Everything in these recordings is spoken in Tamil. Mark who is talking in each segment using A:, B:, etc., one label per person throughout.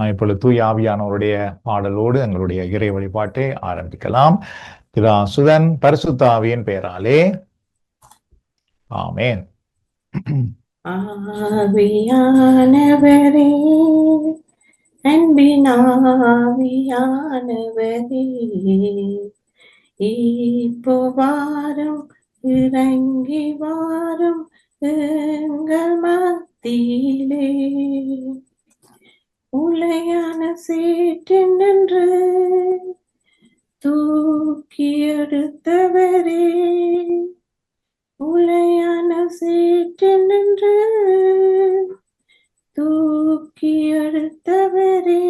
A: நாம் இப்பொழுது தூய ஆவியானவருடைய பாடலோடு எங்களுடைய இறை வழிபாட்டை ஆரம்பிக்கலாம். பிதா சுதன் பரிசுத்த ஆவியின் பெயராலே ஆமேன்.
B: ஆவியானவரே, அன்பினாவியானவரே, இப்போ வாரும், இறங்கி வாரும் எங்கள் மத்தியிலே. உலையான சேற்று நின்று தூக்கி எடுத்தவரே, உலையான சேற்று நின்று தூக்கி எடுத்தவரே,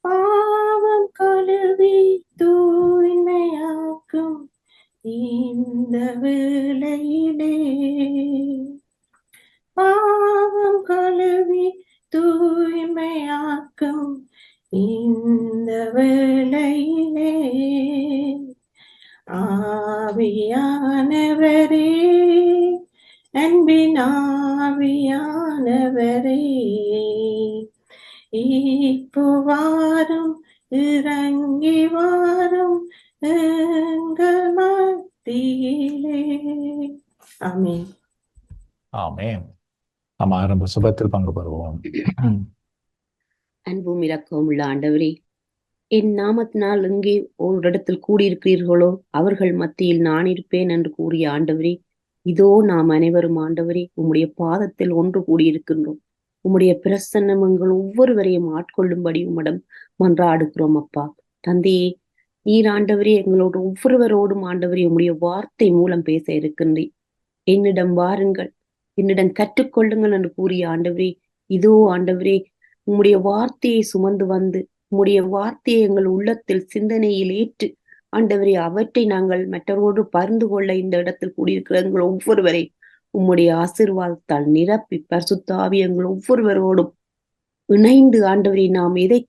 B: பாவம் கழுவி தூய்மையாக்கும் இந்த வேளையிலே, பாவம் கழுவி தூய்மையாக்கும் இந்த வேளையிலே, ஆவியானவரே, அன்பினாவியானவரே, இப்போ வாரும், இறங்கி வாரும் எங்கள் மத்தியிலே. ஆமென்.
A: ஆமேன். நாம் ஆரம்ப சுபத்தில் பங்கு பெறுவோம்.
C: அன்பும் இரக்கமும் உள்ள ஆண்டவரே, என் நாமத்தினால் எங்கே ஒரு இடத்தில் கூடியிருக்கிறீர்களோ அவர்கள் மத்தியில் நான் இருப்பேன் என்று கூறிய ஆண்டவரே, இதோ நாம் அனைவரும் ஆண்டவரே உம்முடைய பாதத்தில் ஒன்று கூடியிருக்கின்றோம். உம்முடைய பிரசன்னம் எங்கள் ஒவ்வொருவரையும் ஆட்கொள்ளும்படி உம்மிடம் மன்றாடுகிறோம். அப்பா தந்தையே, நீர் ஆண்டவரே எங்களோடு ஒவ்வொருவரோடும் ஆண்டவரே உம்முடைய வார்த்தை மூலம் பேச இருக்கின்றேன். என்னிடம் வாருங்கள், என்னிடம் கற்றுக்கொள்ளுங்கள் என்று கூறிய ஆண்டவரே, இதோ ஆண்டவரே உம்முடைய வார்த்தையை சுமந்து வந்து உம்முடைய வார்த்தையை எங்கள் உள்ளத்தில் சிந்தனையில் ஏற்று ஆண்டவரே அவற்றை நாங்கள் மற்றவரோடு பகிர்ந்து கொள்ள இந்த இடத்தில் கூடியிருக்கிற எங்கள் ஒவ்வொருவரை உம்முடைய ஆசீர்வாதத்தால் நிரப்பி பரிசுத்த ஆவி எங்கள் ஒவ்வொருவரோடும் இணைந்து ஆண்டவரே நாம் எதை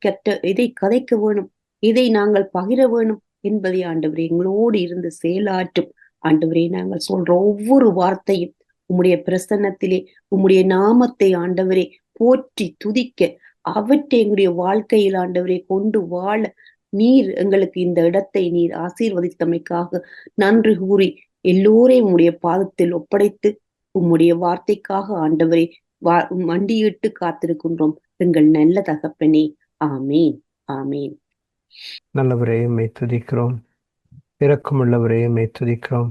C: கதைக்க வேணும், எதை நாங்கள் பகிர வேணும் என்பதை ஆண்டவரே எங்களோடு இருந்து செயலாற்றும். ஆண்டவரே நாங்கள் சொல்ற ஒவ்வொரு வார்த்தையும் உம்முடைய பிரசன்னத்திலே உம்முடைய நாமத்தை ஆண்டவரே போற்றி துதிக்க, அவற்றை எங்களுடைய வாழ்க்கையில் ஆண்டவரை கொண்டு வாழ நீர் எங்களுக்கு இந்த இடத்தை நீர் ஆசீர்வதித்தமைக்காக நன்றி கூறி எல்லோரையும் உம்முடைய பாதத்தில் ஒப்படைத்து உம்முடைய வார்த்தைக்காக ஆண்டவரை மண்டியிட்டு காத்திருக்கின்றோம் எங்கள் நல்ல தகப்பனே. ஆமேன், ஆமேன்.
D: நல்லவரே துதிக்கிறோம், இரக்கமுள்ளவரே துதிக்கிறோம்,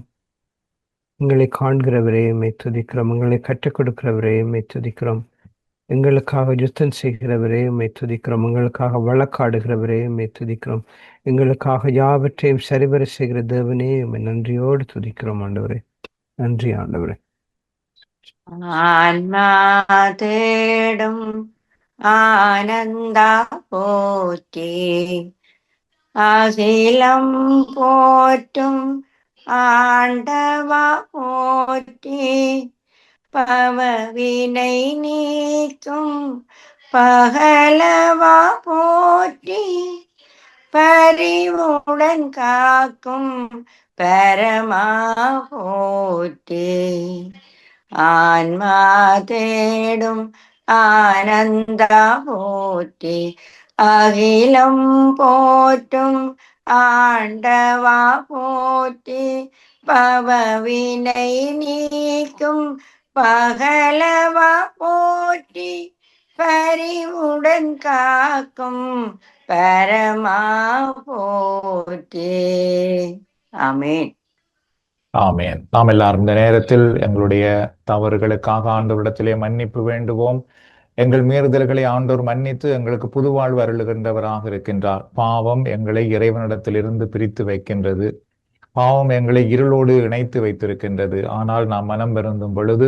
D: எங்களை காண்கிறவரே துதிக்கிறோம், எங்களை கற்றுக் கொடுக்கிறவரே துதிக்கிறோம், எங்களுக்காக யுத்தம் செய்கிறவரே துதிக்கிறோம், எங்களுக்காக வழக்காடுகிறவரே துதிக்கிறோம், எங்களுக்காக யாவற்றையும் சரிவர செய்கிற தேவனே நன்றியோடு துதிக்கிறோம். ஆண்டவரே நன்றி. ஆண்டவரே
E: ஆன்மா தேடும் ஆனந்தா போற்றி, அகிலம் போற்றும் ஆண்டவா போற்றி, பவவினை நீக்கும் பகலவா போற்றி, பரிவுடன் காக்கும் பரமா போற்றி, ஆன்மா தேடும் ஆனந்தா போற்றி, அகிலம் போற்றும் ஆண்டவா போற்றி, பவவினை நீக்கும் பகலவா போற்றி, பரிவுடன் காக்கும் பரமா போற்றி. ஆமேன்.
A: ஆமேன். நாம் எல்லாரும் இந்த நேரத்தில் எங்களுடைய தவறுகளுக்காக ஆண்டவரிடத்திலே மன்னிப்பு வேண்டுவோம். எங்கள் மீறுதல்களை ஆண்டோர் மன்னித்து எங்களுக்கு புது வாழ்வு அருளுகின்றவராக இருக்கின்றார். பாவம் எங்களை இறைவனிடத்திலிருந்து பிரித்து வைக்கின்றது, பாவம் எங்களை இருளோடு இணைத்து வைத்திருக்கின்றது. ஆனால் நாம் மனம் வருந்தும் பொழுது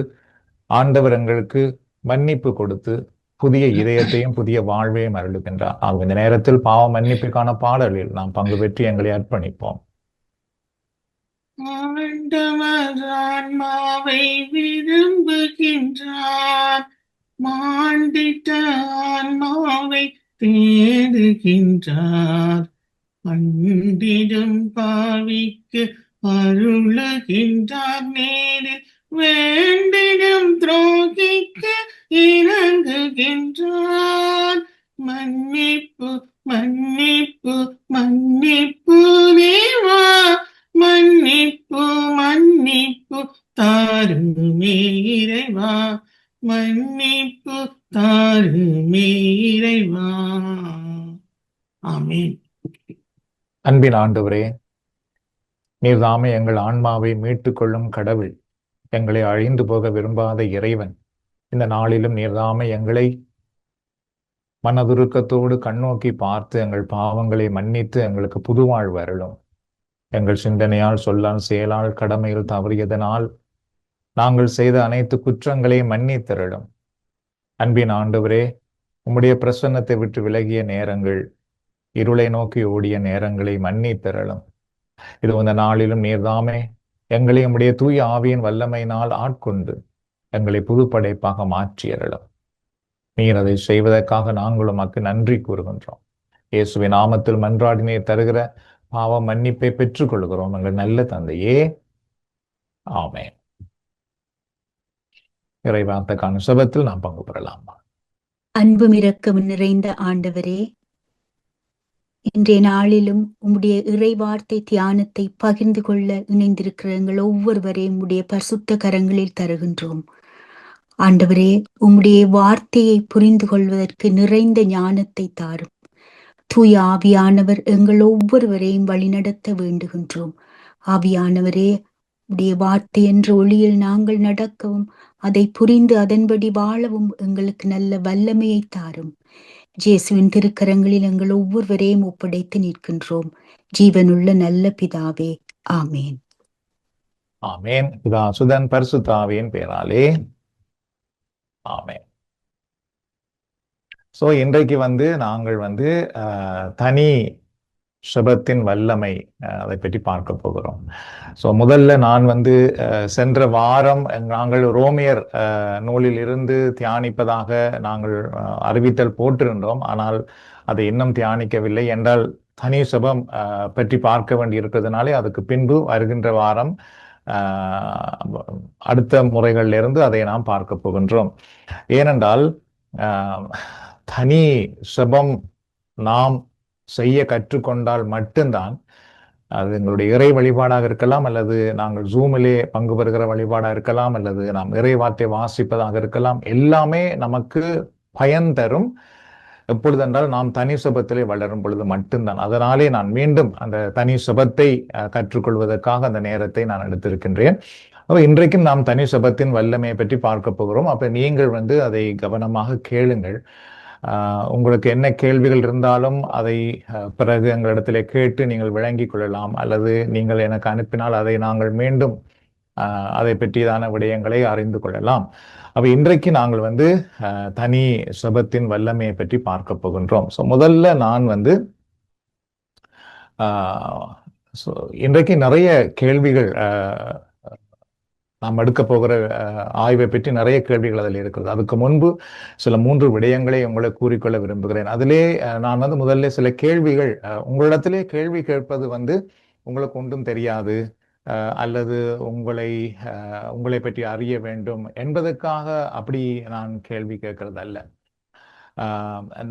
A: ஆண்டவர் எங்களுக்கு மன்னிப்பு கொடுத்து புதிய இதயத்தையும் புதிய வாழ்வையும் அருளுகின்றார். ஆகும் இந்த நேரத்தில் பாவ மன்னிப்புக்கான பாடலில் நாம் பங்கு பெற்று எங்களை அர்ப்பணிப்போம்.
F: ஆண்டவர் ஆன்மாவை விரும்புகின்றார், மாண்டிட்ட ஆன்மாவை தேடுகின்றார், அண்டிடும் பாவிக்கு அருளுகின்றார், நேரில் வேண்டிடும் துரோகிக்கு இறங்குகின்றார். வருகின்றான். மன்னிப்பு மன்னிப்பு மன்னிப்பு தேவா, மன்னிப்பு மன்னிப்பு தாருமே இறைவா, மன்னிப்பு தாருமே இறைவா. ஆமென்.
A: அன்பின் ஆண்டவரே, நீர்தாமே எங்கள் ஆன்மாவை மீட்டுக் கொள்ளும் கடவுள், எங்களை அழிந்து போக விரும்பாத இறைவன். இந்த நாளிலும் நீர்தாமே எங்களை மனதுருக்கத்தோடு கண்ணோக்கி பார்த்து எங்கள் பாவங்களை மன்னித்து எங்களுக்கு புதுவாழ்வு அருளும். எங்கள் சிந்தனையால், சொல்லால், செயலால், கடமையில் தவறியதனால் நாங்கள் செய்த அனைத்து குற்றங்களையும் மன்னித்தருளும். அன்பின் ஆண்டவரே, உம்முடைய பிரசன்னத்தை விட்டு விலகிய நேரங்கள், இருளை நோக்கி ஓடிய நேரங்களை மன்னித்தருளும். இது இந்த நாளிலும் நீர்தாமே எங்களை உம்முடைய தூய ஆவியின் வல்லமையினால் ஆட்கொண்டு எங்களை புதுப்படைப்பாக மாற்றியருளும். நீர் அதை செய்வதற்காக நாங்கள் உமக்கு நன்றி கூறுகின்றோம். இயேசுவின் நாமத்தில் மன்றாடி நீர் தருகிற பாவ மன்னிப்பை பெற்றுக் கொள்கிறோம் எங்கள் நல்ல தந்தையே. ஆமென். இறைவார்த்தைக்கான சபத்தில் நாம் பங்கு பெறலாம்.
G: அன்பும் இரக்கம் நிறைந்த ஆண்டவரே, இன்றைய நாளிலும் உம்முடைய இறைவார்த்தை தியானத்தை பகிர்ந்து கொள்ள இணைந்திருக்கிற எங்கள் ஒவ்வொருவரையும் உம்முடைய பரிசுத்த கரங்களில் தருகின்றோம். ஆண்டவரே, உம்முடைய வார்த்தையை புரிந்து கொள்வதற்கு நிறைந்த ஞானத்தை தாரும். தூய ஆவியானவர் எங்கள் ஒவ்வொருவரையும் வழிநடத்த வேண்டுகின்றோம். ஆவியானவரே, உடைய வார்த்தை என்ற ஒளியில் நாங்கள் நடக்கவும் அதை புரிந்து அதன்படி வாழவும் எங்களுக்கு நல்ல வல்லமையை தாரும். இயேசுவின் திருக்கரங்களில் எங்கள் ஒவ்வொருவரையும் ஒப்படைத்து நிற்கின்றோம். ஜீவனுள்ள நல்ல பிதாவே, ஆமேன்.
A: ஆமேன். பிதா சுதன் பரிசுத்த ஆவியின் பெயராலே ஆமேன். ஸோ இன்றைக்கு நாங்கள் தனி செபத்தின் வல்லமை அதை பற்றி பார்க்க போகிறோம். ஸோ முதல்ல நான் சென்ற வாரம் நாங்கள் ரோமியர் நூலில் இருந்து தியானிப்பதாக நாங்கள் அறிவித்தல் போட்டிருந்தோம். ஆனால் அதை இன்னும் தியானிக்கவில்லை. என்றால் தனி செபம் பற்றி பார்க்க வேண்டி இருக்கிறதுனாலே அதுக்கு பின்பு வருகின்ற வாரம் அடுத்த முறைகளிலிருந்து அதை நாம் பார்க்க போகின்றோம். ஏனென்றால் தனி செபம் நாம் செய்ய கற்றுக்கொண்டால் மட்டும்தான், அது எங்களுடைய இறை வழிபாடாக இருக்கலாம், அல்லது நாங்கள் ஜூமிலே பங்கு பெறுகிற வழிபாடாக இருக்கலாம், அல்லது நாம் இறை வார்த்தை வாசிப்பதாக இருக்கலாம், எல்லாமே நமக்கு பயன் தரும். எப்பொழுதென்றால் நாம் தனி செபத்திலே வளரும் பொழுது மட்டும்தான். அதனாலே நான் மீண்டும் அந்த தனி செபத்தை கற்றுக்கொள்வதற்காக அந்த நேரத்தை நான் எடுத்திருக்கின்றேன். அப்போ இன்றைக்கும் நாம் தனி செபத்தின் வல்லமையை பற்றி பார்க்க போகிறோம். அப்போ நீங்கள் அதை கவனமாக கேளுங்கள். உங்களுக்கு என்ன கேள்விகள் இருந்தாலும் அதை பிறகு எங்களிடத்திலே கேட்டு நீங்கள் விளங்கிக் கொள்ளலாம், அல்லது நீங்கள் எனக்கு அனுப்பினால் அதை நாங்கள் மீண்டும் அதை பற்றியதான விடயங்களை அறிந்து கொள்ளலாம். அப்ப இன்றைக்கு நாங்கள் தனி செபத்தின் வல்லமையை பற்றி பார்க்க போகின்றோம். ஸோ முதல்ல நான் இன்றைக்கு நிறைய கேள்விகள் நாம் எடுக்க போகிற ஆய்வை பற்றி நிறைய கேள்விகள் அதில் இருக்கிறது. அதுக்கு முன்பு சில 3 விடயங்களை உங்களை கூறிக்கொள்ள விரும்புகிறேன். அதிலே நான் முதல்ல சில கேள்விகள், உங்களிடத்திலே கேள்வி கேட்பது உங்களுக்கு ஒன்றும் தெரியாது, அல்லது உங்களை பற்றி அறிய வேண்டும் என்பதற்காக அப்படி நான் கேள்வி கேட்கறது அல்ல.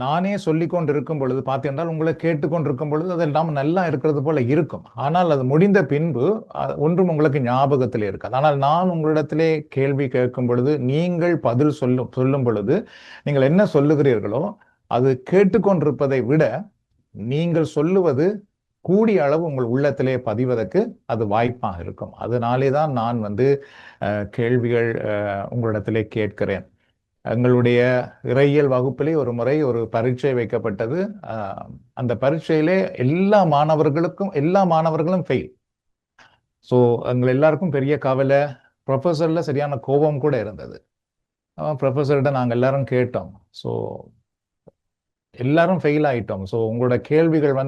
A: நானே சொல்லிக் கொண்டிருக்கும் பொழுது பார்த்தீங்கன்றால், உங்களை கேட்டுக்கொண்டிருக்கும் பொழுது அதெல்லாம் நல்லா இருக்கிறது போல இருக்கும். ஆனால் அது முடிந்த பின்பு ஒன்றும் உங்களுக்கு ஞாபகத்தில் இருக்காது. ஆனால் நான் உங்களிடத்திலே கேள்வி கேட்கும் பொழுது நீங்கள் பதில் சொல்லும் பொழுது நீங்கள் என்ன சொல்லுகிறீர்களோ அது கேட்டுக்கொண்டிருப்பதை விட நீங்கள் சொல்லுவது கூடிய அளவு உங்கள் உள்ளத்திலே பதிவதற்கு அது வாய்ப்பாக இருக்கும். அதனாலே தான் நான் கேள்விகள் உங்களிடத்திலே கேட்கிறேன். எங்களுடைய இறையியல் வகுப்பிலே ஒரு முறை ஒரு பரீட்சை வைக்கப்பட்டது. அந்த பரீட்சையிலே எல்லா மாணவர்களும் ஃபெயில். ஸோ எங்கள் எல்லாருக்கும் பெரிய கவலை. ப்ரொஃபஸர்ல சரியான கோபம் கூட இருந்தது. ப்ரொஃபஸர்கிட்ட நாங்கள் எல்லாரும் கேட்டோம். ஸோ எல்லாரும் ஃபெயில் ஆயிட்டோம். ஸோ உங்களோட கேள்விகள்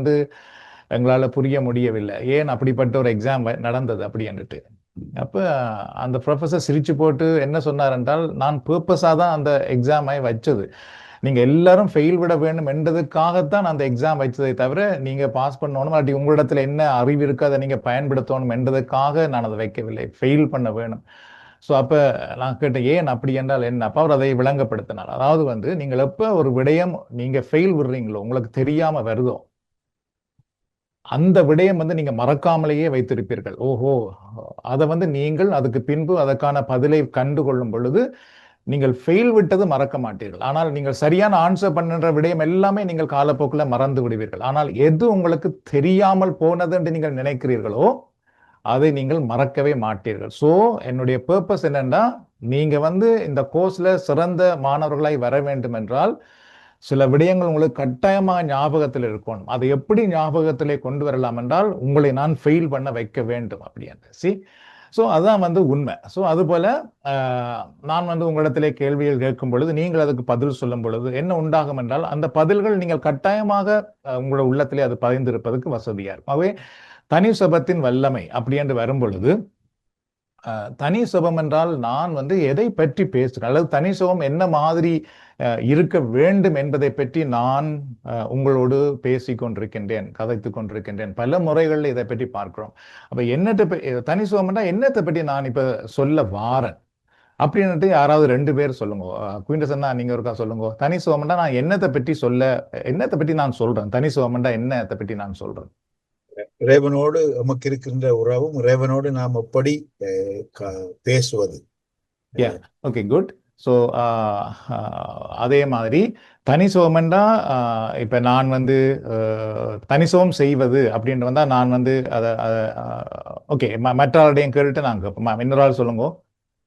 A: எங்களால் புரிய முடியவில்லை, ஏன் அப்படிப்பட்ட ஒரு எக்ஸாம் நடந்தது அப்படின்ட்டு. அப்போ அந்த ப்ரொஃபஸர் சிரிச்சு போட்டு என்ன சொன்னார் என்றால், நான் பர்பஸாக தான் அந்த எக்ஸாமை வச்சது, நீங்கள் எல்லாரும் ஃபெயில் விட வேண்டும் என்றதுக்காகத்தான் அந்த எக்ஸாம் வச்சதை தவிர நீங்கள் பாஸ் பண்ணணும், அப்படி உங்களிடத்துல என்ன அறிவு இருக்கு அதை நீங்கள் பயன்படுத்தணும் என்றதுக்காக நான் அதை வைக்கவில்லை. ஃபெயில் பண்ண வேணும், ஸோ அப்ப நான் கேட்டேன், ஏன் அப்படி என்றால் என்ன? அப்ப அவர் அதை விளங்கப்படுத்தினார். அதாவது வந்து நீங்கள் எப்ப ஒரு விடயம் நீங்க ஃபெயில் விடுறீங்களோ, உங்களுக்கு தெரியாம வருதோ, அந்த விடயம் வந்து நீங்க மறக்காமலேயே வைத்திருப்பீர்கள். ஓஹோ, அதை வந்து நீங்கள் அதுக்கு பின்பு அதற்கான பதிலை கண்டு கொள்ளும் பொழுது நீங்கள் ஃபெயில் விட்டது மறக்க மாட்டீர்கள். ஆனால் நீங்கள் சரியான ஆன்சர் பண்ணுற விடயம் எல்லாமே நீங்கள் காலப்போக்கில் மறந்து விடுவீர்கள். ஆனால் எது உங்களுக்கு தெரியாமல் போனது என்று நீங்கள் நினைக்கிறீர்களோ அதை நீங்கள் மறக்கவே மாட்டீர்கள். ஸோ என்னுடைய பர்பஸ் என்னன்னா, நீங்க வந்து இந்த கோர்ஸ்ல சிறந்த மாணவர்களாய் வர வேண்டும் என்றால் சில விடயங்கள் உங்களுக்கு கட்டாயமாக ஞாபகத்தில் இருக்கணும். அதை எப்படி ஞாபகத்திலே கொண்டு வரலாம் என்றால், உங்களை நான் ஃபெயில் பண்ண வைக்க வேண்டும் அப்படின்னு. சி, ஸோ அதுதான் வந்து உண்மை. ஸோ அதுபோல நான் வந்து உங்களிடத்திலே கேள்விகள் கேட்கும் பொழுது நீங்கள் அதுக்கு பதில் சொல்லும் பொழுது என்ன உண்டாகும் என்றால், அந்த பதில்கள் நீங்கள் கட்டாயமாக உங்களோட உள்ளத்திலே அது பதிந்திருப்பதற்கு வசதியா இருக்கும். ஆகவே தனி சுபத்தின் வல்லமை அப்படி என்று வரும் பொழுது, தனி சுபம் என்றால் நான் வந்து எதை பற்றி பேசுகிறேன், அல்லது தனி சுபம் என்ன மாதிரி இருக்க வேண்டும் என்பதை பற்றி நான் உங்களோடு பேசி கொண்டிருக்கின்றேன், கதைத்து கொண்டிருக்கின்றேன். பல முறைகளில் இதை பற்றி பார்க்கிறோம். அப்ப என்னத்தை தனி சுபம்னா என்னத்தை பற்றி நான் இப்ப சொல்ல வாரேன் அப்படின்னுட்டு யாராவது 2 பேர் சொல்லுங்க. குயின்டசன்னா நீங்க ஒருக்கா சொல்லுங்க. தனி சுபம்னா நான் என்னத்தை பற்றி நான் சொல்றேன், தனி சுபம்னா என்னத்தை பற்றி நான் சொல்றேன்.
H: இறைவனோடு நமக்கு இருக்கின்ற உறவும், இறைவனோடு நாம் எப்படி பேசுவது.
A: Okay, good. ஸோ அதே மாதிரி தனிசுவம்னா இப்போ நான் வந்து தனிசுவம் செய்வது அப்படின்ட்டு வந்தா நான் வந்து அதை ஓகே மற்றாருடையும் கேட்டுட்டு நாங்கள் கேட்போம். இன்னொரு ஆள் சொல்லுங்க.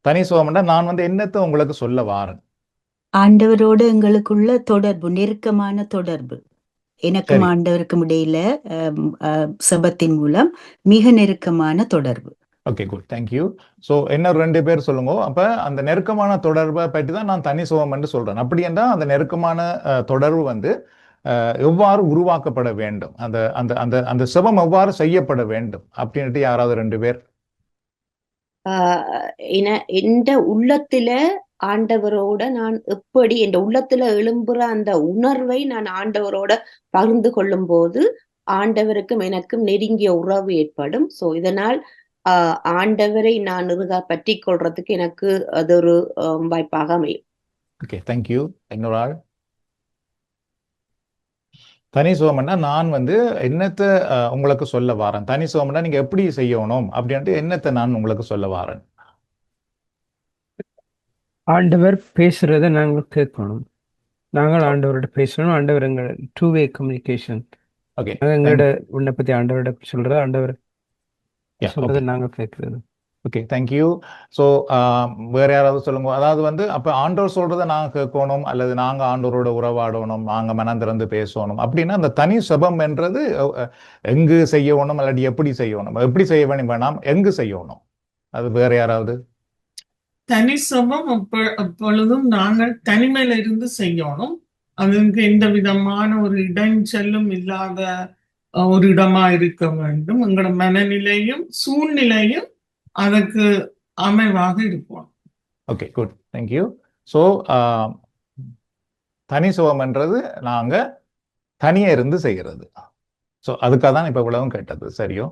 A: தனிசுவம்னா நான் வந்து என்னத்தை உங்களுக்கு சொல்ல வாரேன்.
G: ஆண்டவரோடு எங்களுக்குள்ள தொடர்பு, நெருக்கமான தொடர்பு, எனக்கும் ஆண்டவருக்கும் இடையில சபத்தின் மூலம் மிக நெருக்கமான தொடர்பு.
A: Okay, good, thank you. ஸோ என்ன 2 பேர் சொல்லுங்க. அப்ப அந்த நெருக்கமான தொடர்பை பற்றி தான் நான் தனி சுபம் என்று சொல்றேன். அப்படி என்றால் அந்த நெருக்கமான தொடர்பு வந்து எவ்வாறு உருவாக்கப்பட வேண்டும், அந்த அந்த அந்த அந்த சுபம் எவ்வாறு செய்யப்பட வேண்டும் அப்படின்ட்டு யாராவது 2 பேர்.
C: எந்த உள்ளத்துல ஆண்டவரோட நான் எப்படி என் உள்ளத்துல எழும்புற அந்த உணர்வை நான் ஆண்டவரோட பகிர்ந்து கொள்ளும் போது ஆண்டவருக்கும் எனக்கும் நெருங்கிய உறவு ஏற்படும். சோ இதனால் ஆண்டவரை நான் பற்றி கொள்றதுக்கு எனக்கு அது ஒரு வாய்ப்பாக அமையும்.
A: Okay, thank you. இன்னொரு ஆள். தனி சுகம்னா நான் வந்து என்னத்தை உங்களுக்கு சொல்ல வாரேன். தனி சுகம்னா நீங்க எப்படி செய்யணும் அப்படின்ட்டு என்னத்தை நான் உங்களுக்கு சொல்ல வாரேன்.
D: ஆண்டவர் பேசுறத நாங்கள் கேட்கணும், நாங்கள் ஆண்டவரோட பேசணும். ஆண்டவர் எங்களோட 2-way கம்யூனிகேஷன்.
A: ஓகே,
D: எங்களோட விண்ணப்பத்தை ஆண்டவரோட சொல்றது, ஆண்டவர் சொல்றதை நாங்கள் கேட்கறது.
A: Okay, thank you. ஸோ வேற யாராவது சொல்லுங்க. அதாவது வந்து அப்போ ஆண்டவர் சொல்றதை நாங்கள் கேட்கணும், அல்லது நாங்கள் ஆண்டவரோட உறவாடணும், நாங்கள் மனம் திறந்து பேசணும் அப்படின்னா அந்த தனி சுபம் என்றது எங்கு செய்யணும், அல்லது எப்படி செய்யணும், எப்படி செய்ய வேணாம், எங்கு செய்யணும், அது வேற யாராவது.
F: தனி சுபம் அப்பொழுதும் நாங்கள் தனிமையில இருந்து செய்யணும். அதுக்கு எந்த விதமான ஒரு இடைஞ்சலும் இல்லாத ஒரு இடமா இருக்க வேண்டும். எங்களோட மனநிலையும் சூழ்நிலையும் அதுக்கு அமைவாக இருக்கும்.
A: Okay, good, thank you. ஸோ தனி சுபம்ன்றது நாங்க தனியா இருந்து செய்கிறது. ஸோ அதுக்காக தான் இப்போ இவ்வளவும் கேட்டது. சரியோ?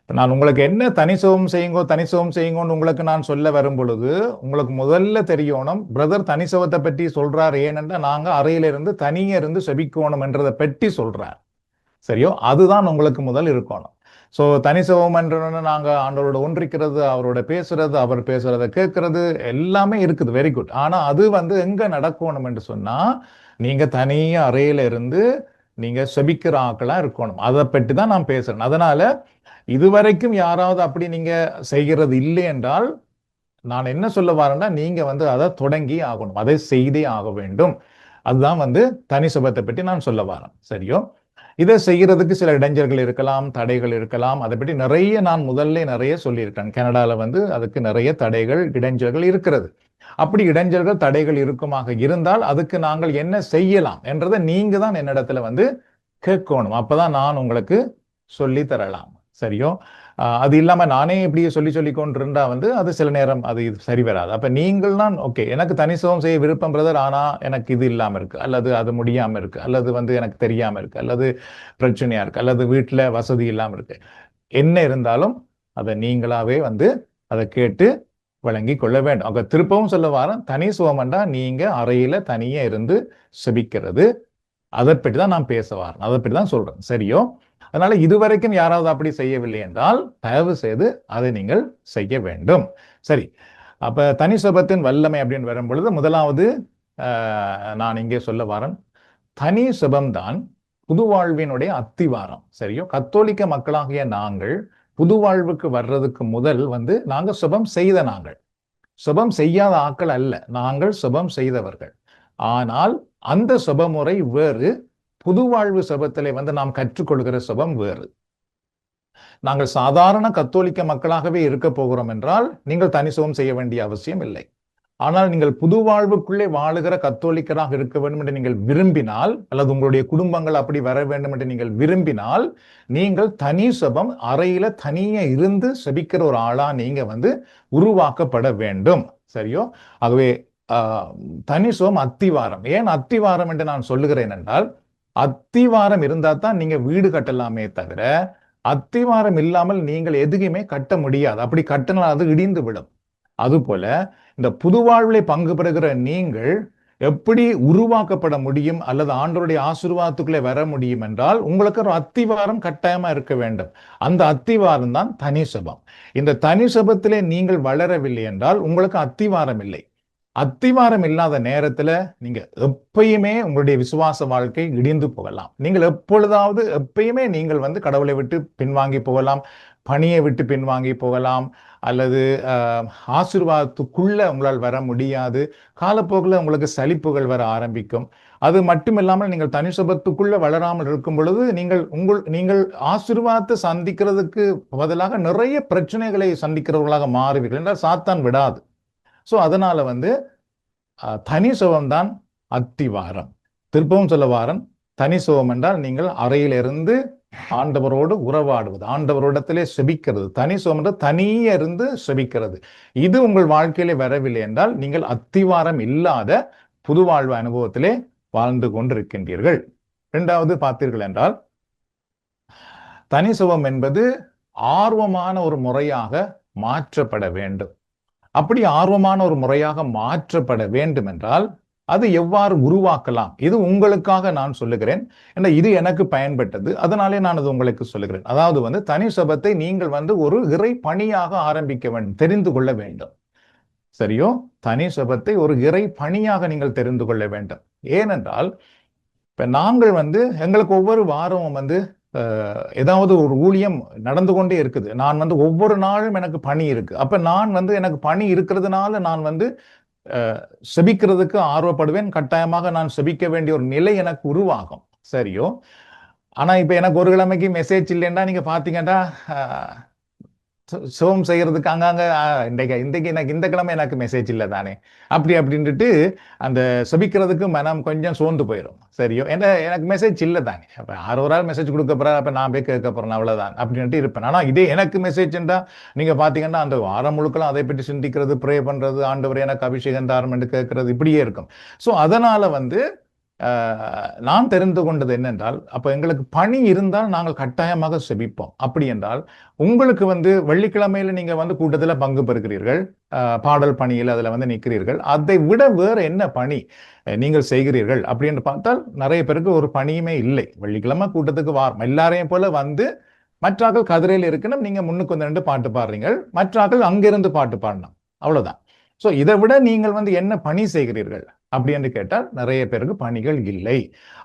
A: இப்போ நான் உங்களுக்கு என்ன தனிசுவம் செய்யுங்கன்னு உங்களுக்கு நான் சொல்ல வரும் பொழுது உங்களுக்கு முதல்ல தெரியணும், பிரதர் தனிசுவத்தை பற்றி சொல்றாரு. ஏனென்றா நாங்க அறையிலிருந்து தனியே இருந்து செபிக்கணும் என்றதை பற்றி சொல்றார். சரியோ? அதுதான் உங்களுக்கு முதல் இருக்கணும். ஸோ தனிசுவம் என்று நாங்க ஆண்டவரோட ஒன்றிக்கிறது, அவரோட பேசுறது, அவர் பேசுறதை கேட்கறது எல்லாமே இருக்குது, வெரி குட். ஆனா அது வந்து எங்க நடக்கணும் என்று சொன்னா நீங்க தனியே அறையில இருந்து நீங்க செபிக்கிற ஆக்களா இருக்கணும். அதை பற்றி தான் நான் பேசுறேன். அதனால இதுவரைக்கும் யாராவது அப்படி நீங்க செய்கிறது இல்லை என்றால் நான் என்ன சொல்ல வரேன்னா, நீங்க வந்து அதை தொடங்கி ஆகணும், அதை செய்தே ஆக வேண்டும். அதுதான் வந்து தனி சுபத்தை பற்றி நான் சொல்ல வரேன். சரியோ? இதை செய்யறதுக்கு சில இடைஞ்சல்கள் இருக்கலாம், தடைகள் இருக்கலாம். அதை பற்றி நான் முதல்ல நிறைய சொல்லியிருக்கேன். கனடால வந்து அதுக்கு நிறைய தடைகள், இடைஞ்சல்கள் இருக்கிறது. அப்படி இடைஞ்சல்கள், தடைகள் இருக்குமாக இருந்தால் அதுக்கு நாங்கள் என்ன செய்யலாம் என்றதை நீங்க தான் என்னிடத்துல வந்து கேட்கணும். அப்பதான் நான் உங்களுக்கு சொல்லி தரலாம். சரியோ? அது இல்லாம நானே இப்படி சொல்லி கொண்டிருந்தா வந்து அது சில நேரம் அது சரி வராது. அப்ப நீங்கள் தான் ஓகே எனக்கு தனிசுவம் செய்ய விருப்பம் பிரதர், ஆனா எனக்கு இது இல்லாம இருக்கு, அல்லது அது முடியாம இருக்கு, அல்லது வந்து எனக்கு தெரியாம இருக்கு, அல்லது பிரச்சனையா இருக்கு, அல்லது வீட்டுல வசதி இல்லாம இருக்கு, என்ன இருந்தாலும் அதை நீங்களாவே வந்து அதை கேட்டு வழங்கி கொள்ள வேண்டும். அங்க திருப்பவும் சொல்ல வாரேன், தனி சுகம்ண்டா நீங்க அறையில தனியே இருந்து செபிக்கிறது. அதை பற்றி தான் நான் பேச வாரேன், அதை பற்றி தான் சொல்றேன். சரியோ? அதனால இதுவரைக்கும் யாராவது அப்படி செய்யவில்லை என்றால் தயவு செய்து அதை நீங்கள் செய்ய வேண்டும். சரி, அப்ப தனி சுபத்தின் வல்லமை அப்படின்னு வரும் பொழுது முதலாவது நான் இங்கே சொல்ல வாரேன், தனி சுபம்தான் புது வாழ்வினுடைய அத்திவாரம். சரியோ? கத்தோலிக்க மக்களாகிய நாங்கள் புது வாழ்வுக்கு வர்றதுக்கு முதல் நாங்க சுபம் செய்த நாங்கள் சுபம் செய்யாத ஆட்கள் அல்ல, நாங்கள் சுபம் செய்தவர்கள். ஆனால் அந்த சுபமுறை வேறு, புது வாழ்வு சுபத்திலே நாம் கற்றுக்கொள்கிற சுபம் வேறு. நாங்கள் சாதாரண கத்தோலிக்க மக்களாகவே இருக்க போகிறோம் என்றால் நீங்கள் தனி சுபம் செய்ய வேண்டிய அவசியம் இல்லை. ஆனால் நீங்கள் புது வாழ்வுக்குள்ளே வாழுகிற கத்தோலிக்கராக இருக்க வேண்டும் என்று நீங்கள் விரும்பினால், அல்லது உங்களுடைய குடும்பங்கள் அப்படி வர வேண்டும் என்று நீங்கள் விரும்பினால், நீங்கள் தனி சுபம் அறையில தனியே இருந்து செபிக்கிற ஒரு ஆளா நீங்க உருவாக்கப்பட வேண்டும். சரியோ? ஆகவே தனி சுபம் அத்திவாரம். ஏன் அத்திவாரம் என்று நான் சொல்லுகிறேன் என்றால், அத்திவாரம் இருந்தா தான் நீங்க வீடு கட்டலாமே தவிர அத்திவாரம் இல்லாமல் நீங்கள் எதுவுமே கட்ட முடியாது. அப்படி கட்டினால் அது இடிந்து விடும். அதுபோல இந்த புது வாழ்விலே பங்கு பெறுகிற நீங்கள் எப்படி உருவாக்கப்பட முடியும் அல்லது ஆண்டவருடைய ஆசீர்வாதத்துக்குள்ளே வர முடியும் என்றால் உங்களுக்கு ஒரு அத்திவாரம் கட்டாயமா இருக்க வேண்டும். அந்த அத்திவாரம் தான் தனி சுபம். இந்த தனி சுபத்திலே நீங்கள் வளரவில்லை என்றால் உங்களுக்கு அத்திவாரம் இல்லை. அத்திவாரம் இல்லாத நேரத்துல நீங்க எப்பயுமே உங்களுடைய விசுவாச வாழ்க்கை இடிந்து போகலாம். நீங்கள் எப்பொழுதாவது எப்பயுமே நீங்கள் கடவுளை விட்டு பின்வாங்கி போகலாம், பணியை விட்டு பின்வாங்கி போகலாம், அல்லது ஆசீர்வாதத்துக்குள்ள உங்களால் வர முடியாது. காலப்போக்கில் உங்களுக்கு சலிப்புகள் வர ஆரம்பிக்கும். அது மட்டுமில்லாமல் நீங்கள் தனி சுபத்துக்குள்ள வளராமல் இருக்கும் பொழுது நீங்கள் ஆசீர்வாதத்தை சந்திக்கிறதுக்கு பதிலாக நிறைய பிரச்சனைகளை சந்திக்கிறவர்களாக மாறுவீர்கள் என்றால் சாத்தான் விடாது. ஸோ அதனால தனி சுபம் தான் அத்திவாரம். திருப்பவும் சொல்ல வாரன், தனி சுபம் என்றால் நீங்கள் அறையிலிருந்து ஆண்டவரோடு உறவாடுவது, ஆண்டவரோடத்திலே செபிக்கிறது. தனி சுபம் என்றால் தனியே இருந்து செபிக்கிறது. இது உங்கள் வாழ்க்கையிலே வரவில்லை என்றால் நீங்கள் அத்திவாரம் இல்லாத புது வாழ்வு அனுபவத்திலே வாழ்ந்து கொண்டிருக்கின்றீர்கள். இரண்டாவது பார்த்தீர்கள் என்றால், தனி சுபம் என்பது ஆர்வமான ஒரு முறையாக மாற்றப்பட வேண்டும். அப்படி ஆர்வமான ஒரு முறையாக மாற்றப்பட வேண்டும் என்றால் அது எவ்வாறு உருவாக்கலாம், இது உங்களுக்காக நான் சொல்லுகிறேன். இது எனக்கு பயன்பட்டது, அதனாலே நான் அது உங்களுக்கு சொல்லுகிறேன். அதாவது தனி சுபத்தை நீங்கள் ஒரு இறை பணியாக ஆரம்பிக்க வேண்டும், தெரிந்து கொள்ள வேண்டும். சரியோ? தனி சுபத்தை ஒரு இறை பணியாக நீங்கள் தெரிந்து கொள்ள வேண்டும். ஏனென்றால் இப்ப நாங்கள் எங்களுக்கு ஒவ்வொரு வாரமும் ஏதாவது ஒரு ஊழியம் நடந்து கொண்டே இருக்குது. நான் ஒவ்வொரு நாளும் எனக்கு பணி இருக்கு. அப்ப நான் எனக்கு பணி இருக்கிறதுனால நான் செபிக்கிறதுக்கு ஆர்வப்படுவேன். கட்டாயமாக நான் செபிக்க வேண்டிய ஒரு நிலை எனக்கு உருவாகும். சரியோ? ஆனா இப்ப எனக்கு ஒரு கிழமைக்கு மெசேஜ் இல்லைன்னா நீங்க பாத்தீங்கன்னா சோம் செய்யறதுக்கு அங்கங்க இன்றைக்கு எனக்கு இந்த கிழமை எனக்கு மெசேஜ் இல்லை தானே அப்படின்ட்டு அந்த செபிக்கிறதுக்கு மனம் கொஞ்சம் சோர்ந்து போயிடும். சரியோ? எனக்கு மெசேஜ் இல்லை தானே, அப்ப ஒரு ஆள் மெசேஜ் கொடுக்க போறா, அப்ப நான் போய் கேட்க போறேன் அவ்வளவுதான் அப்படின்ட்டு இருப்பேன். ஆனா இதே எனக்கு மெசேஜ் என்றா நீங்க பாத்தீங்கன்னா அந்த வாரம் முழுக்கலாம் அதை பற்றி சிந்திக்கிறது, ப்ரே பண்றது, ஆண்டவர் எனக்கு அபிஷேகம் தாரம் என்று கேட்கறது, இப்படியே இருக்கும். ஸோ அதனால நான் தெரிந்து கொண்டது என்னென்றால், அப்ப எங்களுக்கு பணி இருந்தால் நாங்கள் கட்டாயமாக செபிப்போம். அப்படி என்றால் உங்களுக்கு வெள்ளிக்கிழமையில நீங்க கூட்டத்துல பங்கு பெறுகிறீர்கள், பாடல் பணியில் அதுல நிற்கிறீர்கள். அதை விட வேற என்ன பணி நீங்கள் செய்கிறீர்கள் அப்படின்னு பார்த்தால் நிறைய பேருக்கு ஒரு பணியுமே இல்லை. வெள்ளிக்கிழமை கூட்டத்துக்கு வாரம் எல்லாரையும் போல மற்றாக்கள் கதிரையில் இருக்கணும், நீங்க முன்னுக்கு 2 பாட்டு பாடுறீங்க, மற்றாக்கள் அங்கிருந்து பாட்டு பாடணும், அவ்வளவுதான். ஸோ இதை விட நீங்கள் என்ன பணி செய்கிறீர்கள் அப்படின்னு கேட்டால் நிறைய பேருக்கு பணிகள் இல்லை.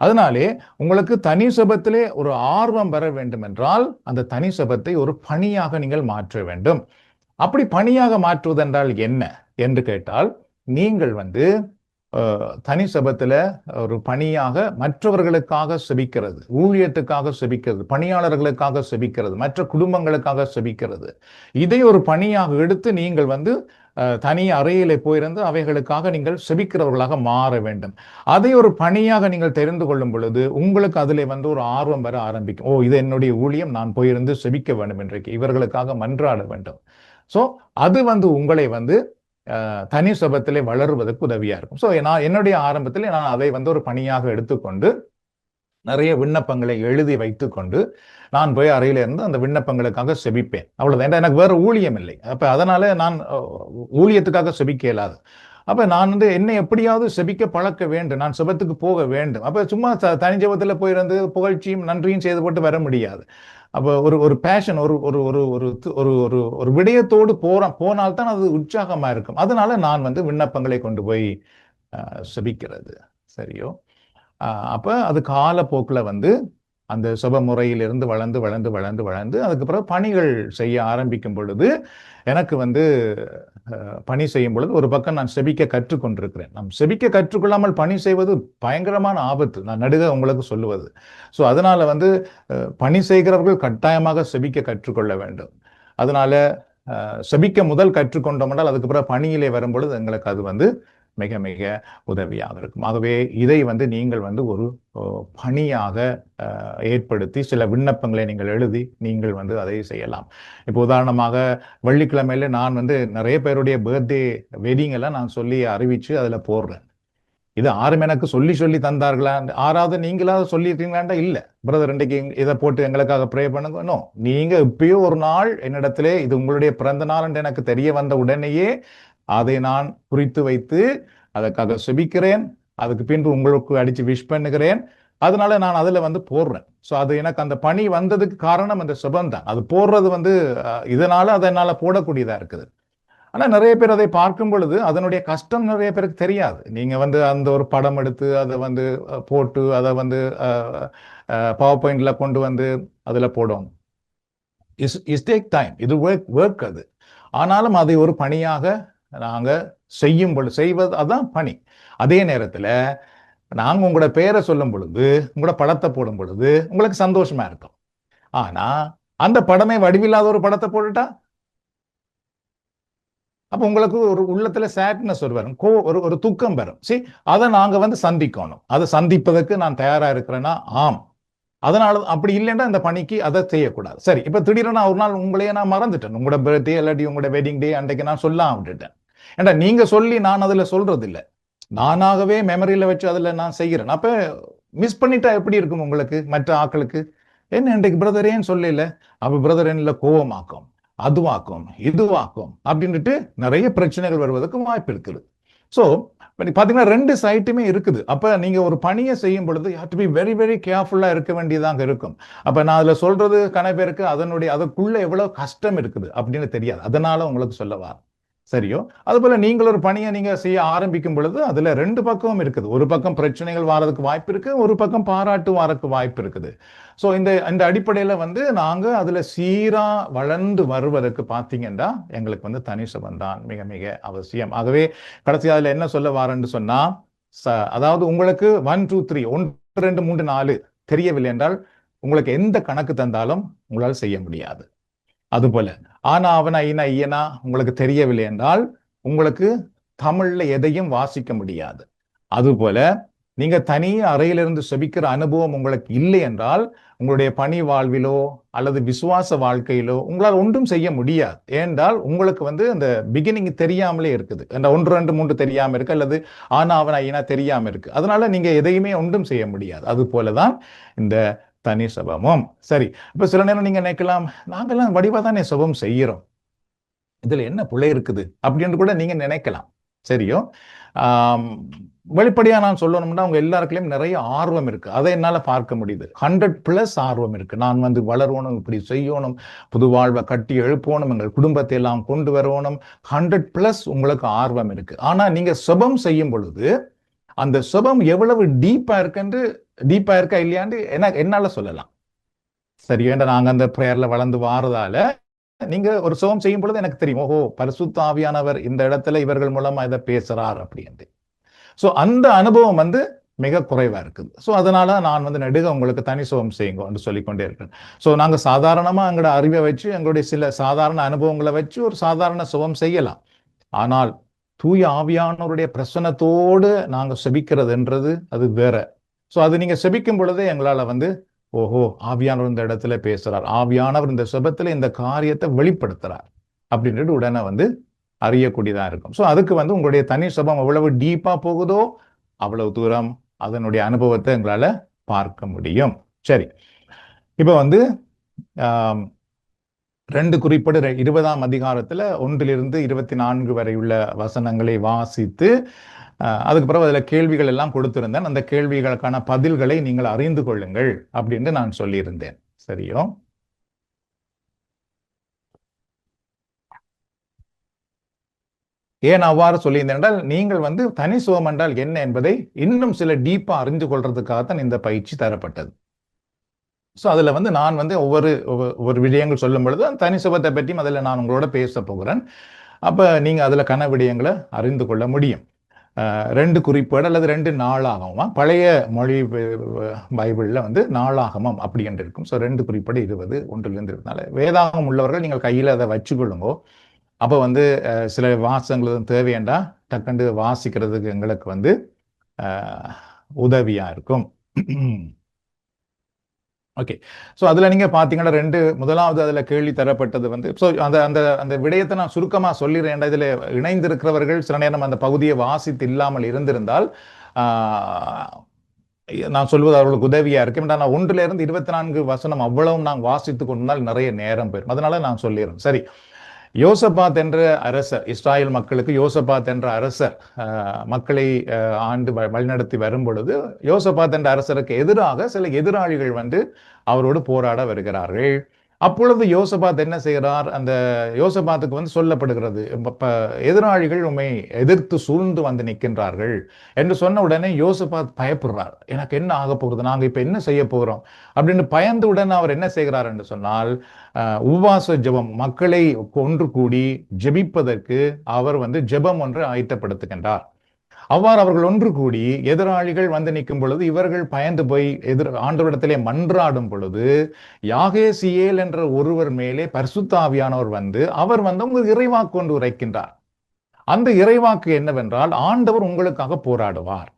A: அதனாலே உங்களுக்கு தனி சுபத்திலே ஒரு ஆர்வம் பெற வேண்டும் என்றால் அந்த தனி சுபத்தை ஒரு பணியாக நீங்கள் மாற்ற வேண்டும். அப்படி பணியாக மாற்றுவதென்றால் என்ன என்று கேட்டால், நீங்கள் தனி சுபத்துல ஒரு பணியாக மற்றவர்களுக்காக செபிக்கிறது, ஊழியத்துக்காக செபிக்கிறது, பணியாளர்களுக்காக செபிக்கிறது, மற்ற குடும்பங்களுக்காக செபிக்கிறது, இதை ஒரு பணியாக எடுத்து நீங்கள் தனி அறையிலே போயிருந்து அவைகளுக்காக நீங்கள் செபிக்கிறவர்களாக மாற வேண்டும். அதை ஒரு பணியாக நீங்கள் தெரிந்து கொள்ளும் பொழுது உங்களுக்கு அதிலே ஒரு ஆர்வம் வர ஆரம்பிக்கும். இது என்னுடைய ஊழியம், நான் போயிருந்து செபிக்க வேண்டும், இன்றைக்கு இவர்களுக்காக மன்றாட வேண்டும். ஸோ அது உங்களை தனி சுபத்திலே வளருவதற்கு உதவியா இருக்கும். ஸோ நான் என்னுடைய ஆரம்பத்திலே நான் அதை ஒரு பணியாக எடுத்துக்கொண்டு நிறைய விண்ணப்பங்களை எழுதி வைத்துக்கொண்டு நான் போய் அறையில இருந்து அந்த விண்ணப்பங்களுக்காக செபிப்பேன். அவ்வளவுதான். ஏன்னா எனக்கு வேற ஊழியம் இல்லை. அப்ப அதனால நான் ஊழியத்துக்காக செபிக்க இயலாது. அப்ப நான் வந்து என்னை எப்படியாவது செபிக்க பழக்க வேண்டும், நான் செபத்துக்கு போக வேண்டும். அப்ப சும்மா தனி ஜெபத்துல போயிருந்து புகழ்ச்சியும் நன்றியும் செய்து போட்டு வர முடியாது. அப்ப ஒரு பேஷன், ஒரு ஒரு ஒரு ஒரு ஒரு ஒரு ஒரு விடயத்தோடு போனால்தான் அது உற்சாகமா இருக்கும். அதனால நான் வந்து விண்ணப்பங்களை கொண்டு போய் செபிக்கிறது. சரியோ? அப்ப அது காலப்போக்குல வந்து அந்த சுப முறையிலிருந்து வளர்ந்து வளர்ந்து வளர்ந்து வளர்ந்து அதுக்கப்புறம் பணிகள் செய்ய ஆரம்பிக்கும் பொழுது எனக்கு வந்து பணி செய்யும் பொழுது ஒரு பக்கம் நான் செபிக்க கற்றுக்கொண்டிருக்கிறேன். நாம் செபிக்க கற்றுக்கொள்ளாமல் பணி செய்வது பயங்கரமான ஆபத்து, நான் நடுக உங்களுக்கு சொல்லுவது. ஸோ அதனால வந்து பணி செய்கிறவர்கள் கட்டாயமாக செபிக்க கற்றுக்கொள்ள வேண்டும். அதனால செபிக்க முதல் கற்றுக்கொண்டோம் என்றால் அதுக்கப்புறம் பணியிலே வரும்பொழுது எங்களுக்கு அது வந்து மிக மிக உதவியாக இருக்கும். ஆகவே இதை வந்து நீங்கள் வந்து ஒரு பணியாக ஏற்படுத்தி சில விண்ணப்பங்களை நீங்கள் எழுதி நீங்கள் வந்து அதை செய்யலாம். இப்போ உதாரணமாக வெள்ளிக்கிழமையில நான் வந்து நிறைய பேருடைய பர்த்டே வெட்டிங் எல்லாம் நான் சொல்லி அறிவிச்சு அதுல போடுறேன். இது ஆறும் எனக்கு சொல்லி சொல்லி தந்தார்களா, ஆறாவது நீங்களாவது சொல்லியிருக்கீங்களாண்டா? இல்ல பிரதர் இன்றைக்கு இதை போட்டு எங்களுக்காக ப்ரே பண்ணுங்க. நோ, நீங்க இப்பயோ ஒரு நாள் என்னிடத்திலே இது உங்களுடைய பிறந்த நாள் என்று எனக்கு தெரிய வந்த உடனேயே அதை நான் குறித்து வைத்து அதற்காக செபிக்கிறேன். அதுக்கு பின்பு உங்களுக்கு அடிச்சு விஷ் பண்ணுகிறேன். அதனால நான் அதுல வந்து போடுறேன். ஸோ அது எனக்கு அந்த பணி வந்ததுக்கு காரணம் அந்த சுபம் தான். அது போடுறது வந்து இதனால அதனால போடக்கூடியதா இருக்குது. ஆனா நிறைய பேர் அதை பார்க்கும் பொழுது அதனுடைய கஷ்டம் நிறைய பேருக்கு தெரியாது. நீங்க வந்து அந்த ஒரு படம் எடுத்து அதை வந்து போட்டு அதை வந்து பவர் பாயிண்ட்ல கொண்டு வந்து அதுல போடும். Is take time. இது ஒர்க் அது. ஆனாலும் அதை ஒரு பணியாக நாங்க செய்யும் பொழுது செய்வது அதான் பணி. அதே நேரத்துல நாங்க உங்களோட பெயரை சொல்லும் பொழுது உங்களோட படத்தை போடும் பொழுது உங்களுக்கு சந்தோஷமா இருக்கும். ஆனா அந்த படமே வடிவில்லாத ஒரு படத்தை போட்டுட்டா அப்ப உங்களுக்கு ஒரு உள்ளத்துல சேட்னஸ் வரும், ஒரு துக்கம் வரும். சரி, அதை நாங்க வந்து சந்திக்கணும். அதை சந்திப்பதற்கு நான் தயாரா இருக்கிறேன்னா ஆம். அதனால அப்படி இல்லைன்னா இந்த பணிக்கு அதை செய்யக்கூடாது. சரி, இப்ப திடீர்னு ஒரு நாள் உங்களையே நான் மறந்துட்டேன், உங்களோட பர்த்டே இல்லாட்டி உங்களோட வெட்டிங் டே அன்றைக்கு நான் சொல்லாம விட்டுட்டேன். ஏன்டா நீங்க சொல்லி நான் அதுல சொல்றது இல்லை, நானாகவே மெமரியில வச்சு அதுல நான் செய்கிறேன். அப்ப மிஸ் பண்ணிட்டா எப்படி இருக்கும் உங்களுக்கு, மற்ற ஆட்களுக்கு? என்ன இன்றைக்கு பிரதர் ஏன் சொல்லல? அப்ப பிரதர் என்ன கோவமாக்கும், அதுவாக்கும், இதுவாக்கும் அப்படின்ட்டு நிறைய பிரச்சனைகள் வருவதற்கு வாய்ப்பு இருக்குது. ஸோ பாத்தீங்கன்னா ரெண்டு சைட்டுமே இருக்குது. அப்ப நீங்க ஒரு பணியை செய்யும் பொழுது you have to be very very கேர்ஃபுல்லா இருக்க வேண்டியதாக இருக்கும். அப்ப நான் அதுல சொல்றது கன பேருக்கு அதுக்குள்ள எவ்வளவு கஷ்டம் இருக்குது அப்படின்னு தெரியாது. அதனால உங்களுக்கு சொல்லவா. சரியோ? அதுபோல நீங்கள் ஒரு பணியை நீங்க செய்ய ஆரம்பிக்கும் பொழுது அதுல ரெண்டு பக்கமும் இருக்குது. ஒரு பக்கம் பிரச்சனைகள் வாரதுக்கு வாய்ப்பு இருக்கு, ஒரு பக்கம் பாராட்டு வாரதுக்கு வாய்ப்பு இருக்குது. ஸோ இந்த அடிப்படையில வந்து நாங்க அதுல சீரா வளர்ந்து வருவதற்கு பாத்தீங்கன்னா எங்களுக்கு வந்து தனி சுபம் தான் மிக மிக அவசியம். ஆகவே கடைசி அதுல என்ன சொல்ல வாரேன்னு சொன்னா, அதாவது உங்களுக்கு 1 2 3 1 2 3 4 தெரியவில்லை என்றால் உங்களுக்கு எந்த கணக்கு தந்தாலும் உங்களால் செய்ய முடியாது. அதுபோல ஆனா அவனா ஈனா ஈயனா உங்களுக்கு தெரியவில்லை என்றால் உங்களுக்கு தமிழ்ல எதையும் வாசிக்க முடியாது. அதுபோல நீங்க தனி அறையிலிருந்து செபிக்கிற அனுபவம் உங்களுக்கு இல்லை என்றால் உங்களுடைய பணி வாழ்விலோ அல்லது விசுவாச வாழ்க்கையிலோ உங்களால் ஒன்றும் செய்ய முடியாது. ஏனென்றால் உங்களுக்கு வந்து அந்த பிகினிங் தெரியாமலே இருக்குது, 1 2 3 தெரியாம இருக்கு, அல்லது ஆனா அவனா ஈனா தெரியாம இருக்கு. அதனால நீங்க எதையுமே ஒன்றும் செய்ய முடியாது. அது போலதான் இந்த தனி சுபமும். சரி, இப்ப சில நேரம் நீங்க நினைக்கலாம், நாங்கெல்லாம் வடிவா தானே சுபம் செய்யறோம், இதுல என்ன பிழை இருக்குது அப்படின்னு கூட நீங்க நினைக்கலாம். சரியோ? வெளிப்படையா நான் சொல்லணும்னா அவங்க எல்லாருக்குள்ளயும் நிறைய ஆர்வம் இருக்கு. அதை என்னால பார்க்க முடியுது. 100+ ஆர்வம் இருக்கு. நான் வந்து வளரணும், இப்படி செய்யணும், புது வாழ்வை கட்டி எழுப்பணும், எங்கள் குடும்பத்தை எல்லாம் கொண்டு வரணும். 100+ உங்களுக்கு ஆர்வம் இருக்கு. ஆனா நீங்க சுபம் செய்யும் பொழுது அந்த சுபம் எவ்வளவு டீப்பா இருக்கா இல்லையாண்டு என்னால சொல்லலாம். சரி, வேண்டாம், நாங்க அந்த பிரேயர்ல வளர்ந்து வாரதால நீங்க ஒரு சுபம் செய்யும் பொழுது எனக்கு தெரியும், ஓஹோ பரிசுத்த ஆவியானவர் இந்த இடத்துல இவர்கள் மூலமா இதை பேசுறார் அப்படின்ட்டு. ஸோ அந்த அனுபவம் வந்து மிக குறைவா இருக்குது. ஸோ அதனால நான் வந்து நெடுக உங்களுக்கு தனி சுபம் செய்யுங்க சொல்லிக்கொண்டே இருக்கேன். ஸோ நாங்க சாதாரணமா எங்களோட அறிவை வச்சு எங்களுடைய சில சாதாரண அனுபவங்களை வச்சு ஒரு சாதாரண சுபம் செய்யலாம். ஆனால் தூய ஆவியானவருடைய பிரசன்னத்தோடு நாங்க செபிக்கிறதுன்றது அது வேற. ஸோ அது நீங்க செபிக்கும் பொழுதே எங்களால வந்து ஓஹோ ஆவியானவர் இந்த இடத்துல பேசுறார், ஆவியானவர் இந்த சுபத்துல இந்த காரியத்தை வெளிப்படுத்துறார் அப்படின்ட்டு உடனே வந்து அறியக்கூடியதா இருக்கும். ஸோ அதுக்கு வந்து உங்களுடைய தனி சுபம் எவ்வளவு டீப்பா போகுதோ அவ்வளவு தூரம் அதனுடைய அனுபவத்தை எங்களால பார்க்க முடியும். சரி, இப்ப வந்து ஆம், 2 குறிப்பிட 20ஆம் அதிகாரத்துல 1 24 வரை உள்ள வசனங்களை வாசித்து அதுக்கு பிறகு அதுல கேள்விகள் எல்லாம் கொடுத்திருந்தேன். அந்த கேள்விகளுக்கான பதில்களை நீங்கள் அறிந்து கொள்ளுங்கள் அப்படின்னு நான் சொல்லியிருந்தேன். சரியோ? ஏன் அவ்வாறு சொல்லியிருந்தேன் என்றால், நீங்கள் வந்து தனி சுகம் என்றால் என்ன என்பதை இன்னும் சில டீப்பா அறிந்து கொள்றதுக்காகத்தான் இந்த பயிற்சி தரப்பட்டது. ஸோ அதுல வந்து நான் வந்து ஒவ்வொரு விடயங்கள் சொல்லும் பொழுது அந்த தனி சுகத்தை பற்றியும் அதில் நான் உங்களோட பேச போகிறேன். அப்ப நீங்க அதுல கன விடயங்களை அறிந்து கொள்ள முடியும். 2 குறிப்பேடு அல்லது 2 நாளாகமம், பழைய மொழி பைபிள்ல வந்து நாளாகமம் அப்படி என்று இருக்கும். ஸோ 2 குறிப்பேடு 20 1 24. வேதாகம் உள்ளவர்கள் நீங்கள் கையில அதை வச்சுக்கொள்ளுங்கோ. அப்போ வந்து சில வாசகங்கள் தேவையண்டா டக்குண்டு வாசிக்கிறதுக்கு எங்களுக்கு வந்து உதவியா இருக்கும். ஓகே, ஸோ அதில் நீங்கள் பார்த்தீங்கன்னா முதலாவது அதில் கேள்வி தரப்பட்டது வந்து, ஸோ அந்த அந்த அந்த விடயத்தை நான் சுருக்கமாக சொல்லிடுறேன். இதில் இணைந்திருக்கிறவர்கள் சில நேரம் அந்த பகுதியை வாசித்து இல்லாமல் இருந்திருந்தால் நான் சொல்வது அவர்களுக்கு உதவியா இருக்கும். நான் 1 24 வசனம் அவ்வளவும் நான் வாசித்து கொண்டால் நிறைய நேரம் போயிடும். அதனால நான் சொல்லிடுறேன். சரி, யோசபாத் என்ற அரசர், இஸ்ராயல் மக்களுக்கு யோசபாத் என்ற அரசர் மக்களை ஆண்டு வழிநடத்தி வரும் பொழுது, யோசபாத் என்ற அரசருக்கு எதிராக சில எதிராளிகள் வந்து அவரோடு போராட வருகிறார்கள். அப்பொழுது யோசபாத் என்ன செய்கிறார்? அந்த யோசபாத்துக்கு வந்து சொல்லப்படுகிறது, எதிராளிகள் உண்மை எதிர்த்து சூழ்ந்து வந்து நிற்கின்றார்கள் என்று சொன்ன உடனே யோசபாத் பயப்படுறார். எனக்கு என்ன ஆக போகுது, நாங்க இப்ப என்ன செய்ய போகிறோம் அப்படின்னு பயந்து உடனே அவர் என்ன செய்கிறார் என்று சொன்னால், உபவாச ஜெபம், மக்களை ஒன்று கூடி ஜெபிப்பதற்கு அவர் வந்து ஜெபம் ஒன்று ஆயத்தப்படுத்துகின்றார். அவ்வாறு அவர்கள் ஒன்று கூடி எதிராளிகள் வந்து நிற்கும் பொழுது இவர்கள் பயந்து போய் ஆண்டவரிடத்திலே மன்றாடும் பொழுது யாகேசியேல் என்ற ஒருவர் மேலே பரிசுத்த ஆவியானவர் வந்து அவர் வந்து உங்களுக்கு இறைவாக்கு கொண்டு உரைக்கின்றார். அந்த இறைவாக்கு என்னவென்றால், ஆண்டவர் உங்களுக்காக போராடுவார்,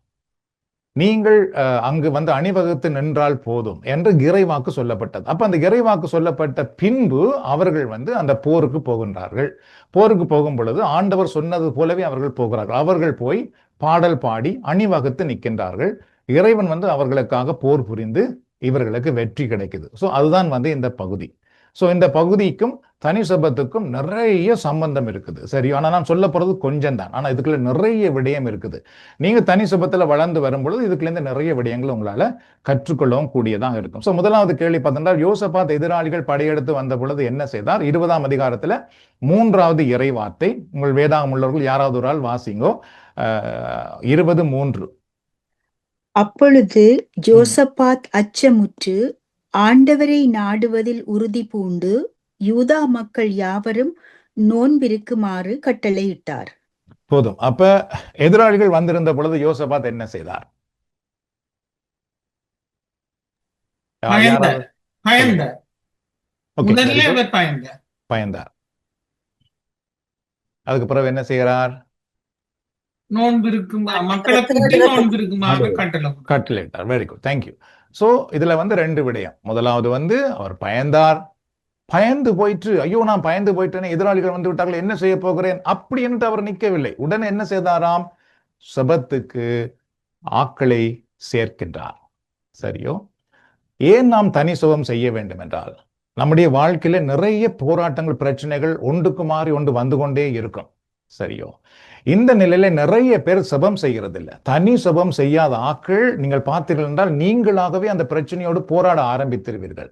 A: நீங்கள் அங்கு வந்து அணிவகுத்து நின்றால் போதும் என்று இறைவாக்கு சொல்லப்பட்டது. அப்ப அந்த இறைவாக்கு சொல்லப்பட்ட பின்பு அவர்கள் வந்து அந்த போருக்கு போகின்றார்கள். போருக்கு போகும் பொழுது ஆண்டவர் சொன்னது போலவே அவர்கள் போகிறார்கள். அவர்கள் போய் பாடல் பாடி அணிவகுத்து நிற்கின்றார்கள். இறைவன் வந்து அவர்களுக்காக போர் புரிந்து இவர்களுக்கு வெற்றி கிடைக்குது. ஸோ அதுதான் வந்து இந்த பகுதி. ஸோ இந்த பகுதிக்கும் தனி சபத்துக்கும் நிறைய சம்பந்தம் இருக்குது. சரி, ஆனால் நான் சொல்ல போறது கொஞ்சம் தான், ஆனால் இதுக்குள்ள நிறைய விடயம் இருக்குது. நீங்க தனி சபத்துல வளர்ந்து வரும்பொழுது இதுக்குள்ள நிறைய விடயங்கள் உங்களால கற்றுக்கொள்ளவும் கூடியதாக இருக்கும். ஸோ முதலாவது கேள்வி பார்த்தா, யோசபாத் எதிராளிகள் படையெடுத்து வந்த பொழுது என்ன செய்தார்? 20ஆம் அதிகாரத்துல 3வது இறை வார்த்தை. உங்கள் வேதாகம் உள்ளவர்கள் யாராவது ஒரு ஆள் வாசிங்கோ. 20:3.
G: அப்பொழுது யோசபாத் அச்சமுற்று ஆண்டவரை நாடுவதில் உறுதி பூண்டு யூதா மக்கள் யாவரும் நோன்பிருக்குமாறு கட்டளையிட்டார்.
A: போதும். அப்ப எதிராளிகள் வந்திருந்த பொழுது யோசபாத் என்ன செய்தார்? பயந்தார். அதுக்கு பிறகு என்ன செய்கிறார்? கட்டளையிட்டார். Very good, thank you. சோ இதுல வந்து 2 விடயம். முதலாவது வந்து அவர் பயந்தார். பயந்து போயிட்டு, ஐயோ நான் பயந்து போயிட்டேனே, எதிராளிகள் வந்து விட்டார்கள், என்ன செய்ய போகிறேன் அப்படி என்று அவர் நிற்கவில்லை. உடனே என்ன செய்தாராம்? சபத்துக்கு ஆட்களை சேர்க்கின்றார். சரியோ? ஏன் நாம் தனி சுகம் செய்ய வேண்டும் என்றால், நம்முடைய வாழ்க்கையில நிறைய போராட்டங்கள், பிரச்சனைகள் ஒன்றுக்கு மாறி ஒன்று வந்து கொண்டே இருக்கும். சரியோ? இந்த நிலையில நிறைய பேர் சபம் செய்கிறது இல்லை. தனி சபம் செய்யாத ஆட்கள் நீங்கள் பார்த்தீர்கள் என்றால் நீங்களாகவே அந்த பிரச்சனையோடு போராட ஆரம்பித்திருவீர்கள்.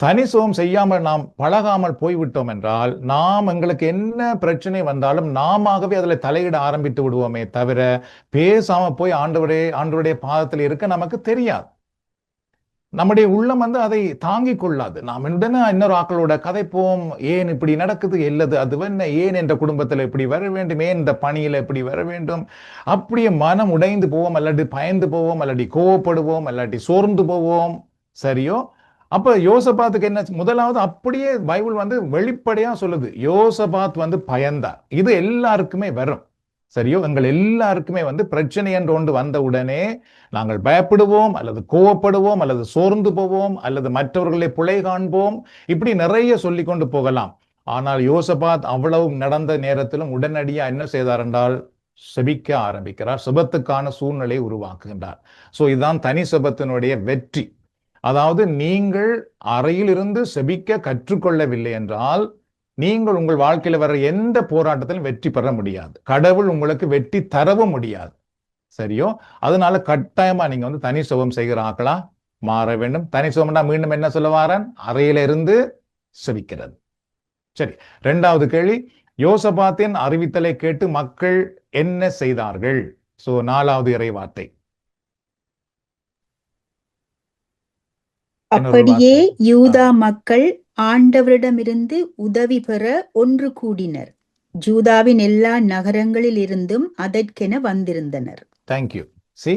A: தனி சுகம் செய்யாமல் நாம் பழகாமல் போய்விட்டோம் என்றால், நாம் எங்களுக்கு என்ன பிரச்சனை வந்தாலும் நாமவே அதில் தலையிட ஆரம்பித்து விடுவோமே தவிர பேசாம போய் ஆண்டவருடைய பாதத்தில் இருக்க நமக்கு தெரியாது. நம்முடைய உள்ளம் வந்து அதை தாங்கிக் கொள்ளாது. நாம் உடனே இன்னொரு ஆக்களோட கதைப்போம், ஏன் இப்படி நடக்குது, இல்லது அது என்ன, ஏன் என்ற குடும்பத்தில் இப்படி வர வேண்டும், ஏன் இந்த பணியில இப்படி வர வேண்டும், அப்படியே மனம் உடைந்து போவோம், அல்லாட்டி பயந்து போவோம், அல்லாட்டி கோவப்படுவோம், அல்லாட்டி சோர்ந்து போவோம். சரியோ? அப்ப யோசபாத்துக்கு என்ன? முதலாவது அப்படியே பைபிள் வந்து வெளிப்படையா சொல்லுது, யோசபாத் வந்து பயந்தார். இது எல்லாருக்குமே வரும். சரியோ? எங்கள் எல்லாருக்குமே வந்து பிரச்சனை என்று ஒன்று வந்த உடனே நாங்கள் பயப்படுவோம், அல்லது கோவப்படுவோம், அல்லது சோர்ந்து போவோம், அல்லது மற்றவர்களை பிழை காண்போம். இப்படி நிறைய சொல்லி கொண்டு போகலாம். ஆனால் யோசபாத் அவ்வளவு நடந்த நேரத்திலும் உடனடியா என்ன செய்தார் என்றால், செபிக்க ஆரம்பிக்கிறார், செபத்துக்கான சூழ்நிலையை உருவாக்குகின்றார். ஸோ இதுதான் தனி செபத்தினுடைய வெற்றி. அதாவது நீங்கள் அறையிலிருந்து செபிக்க கற்றுக்கொள்ளவில்லை என்றால் நீங்கள் உங்கள் வாழ்க்கையில வர எந்த போராட்டத்திலும் வெற்றி பெற முடியாது. கடவுள் உங்களுக்கு வெற்றி தரவும் முடியாது. சரியோ? அதனால கட்டாயமா நீங்க வந்து தனி சுகம் செய்கிற ஆக்களா மாற வேண்டும். தனி சுகம்னா மீண்டும் என்ன சொல்ல வாரன்? அறையில இருந்து செபிக்கிறது. சரி, 2வது கேள்வி, யோசபாத்தின் அறிவித்தலை கேட்டு மக்கள் என்ன செய்தார்கள்? சோ 4வது இறை வார்த்தை.
G: அப்படியே யூதா மக்கள் ஆண்டவரிடமிருந்து உதவி பெற ஒன்று கூடினர். ஜூதாவின் எல்லா நகரங்களில் இருந்தும் அதற்கென வந்திருந்தனர்.
A: தேங்க்யூ. சி,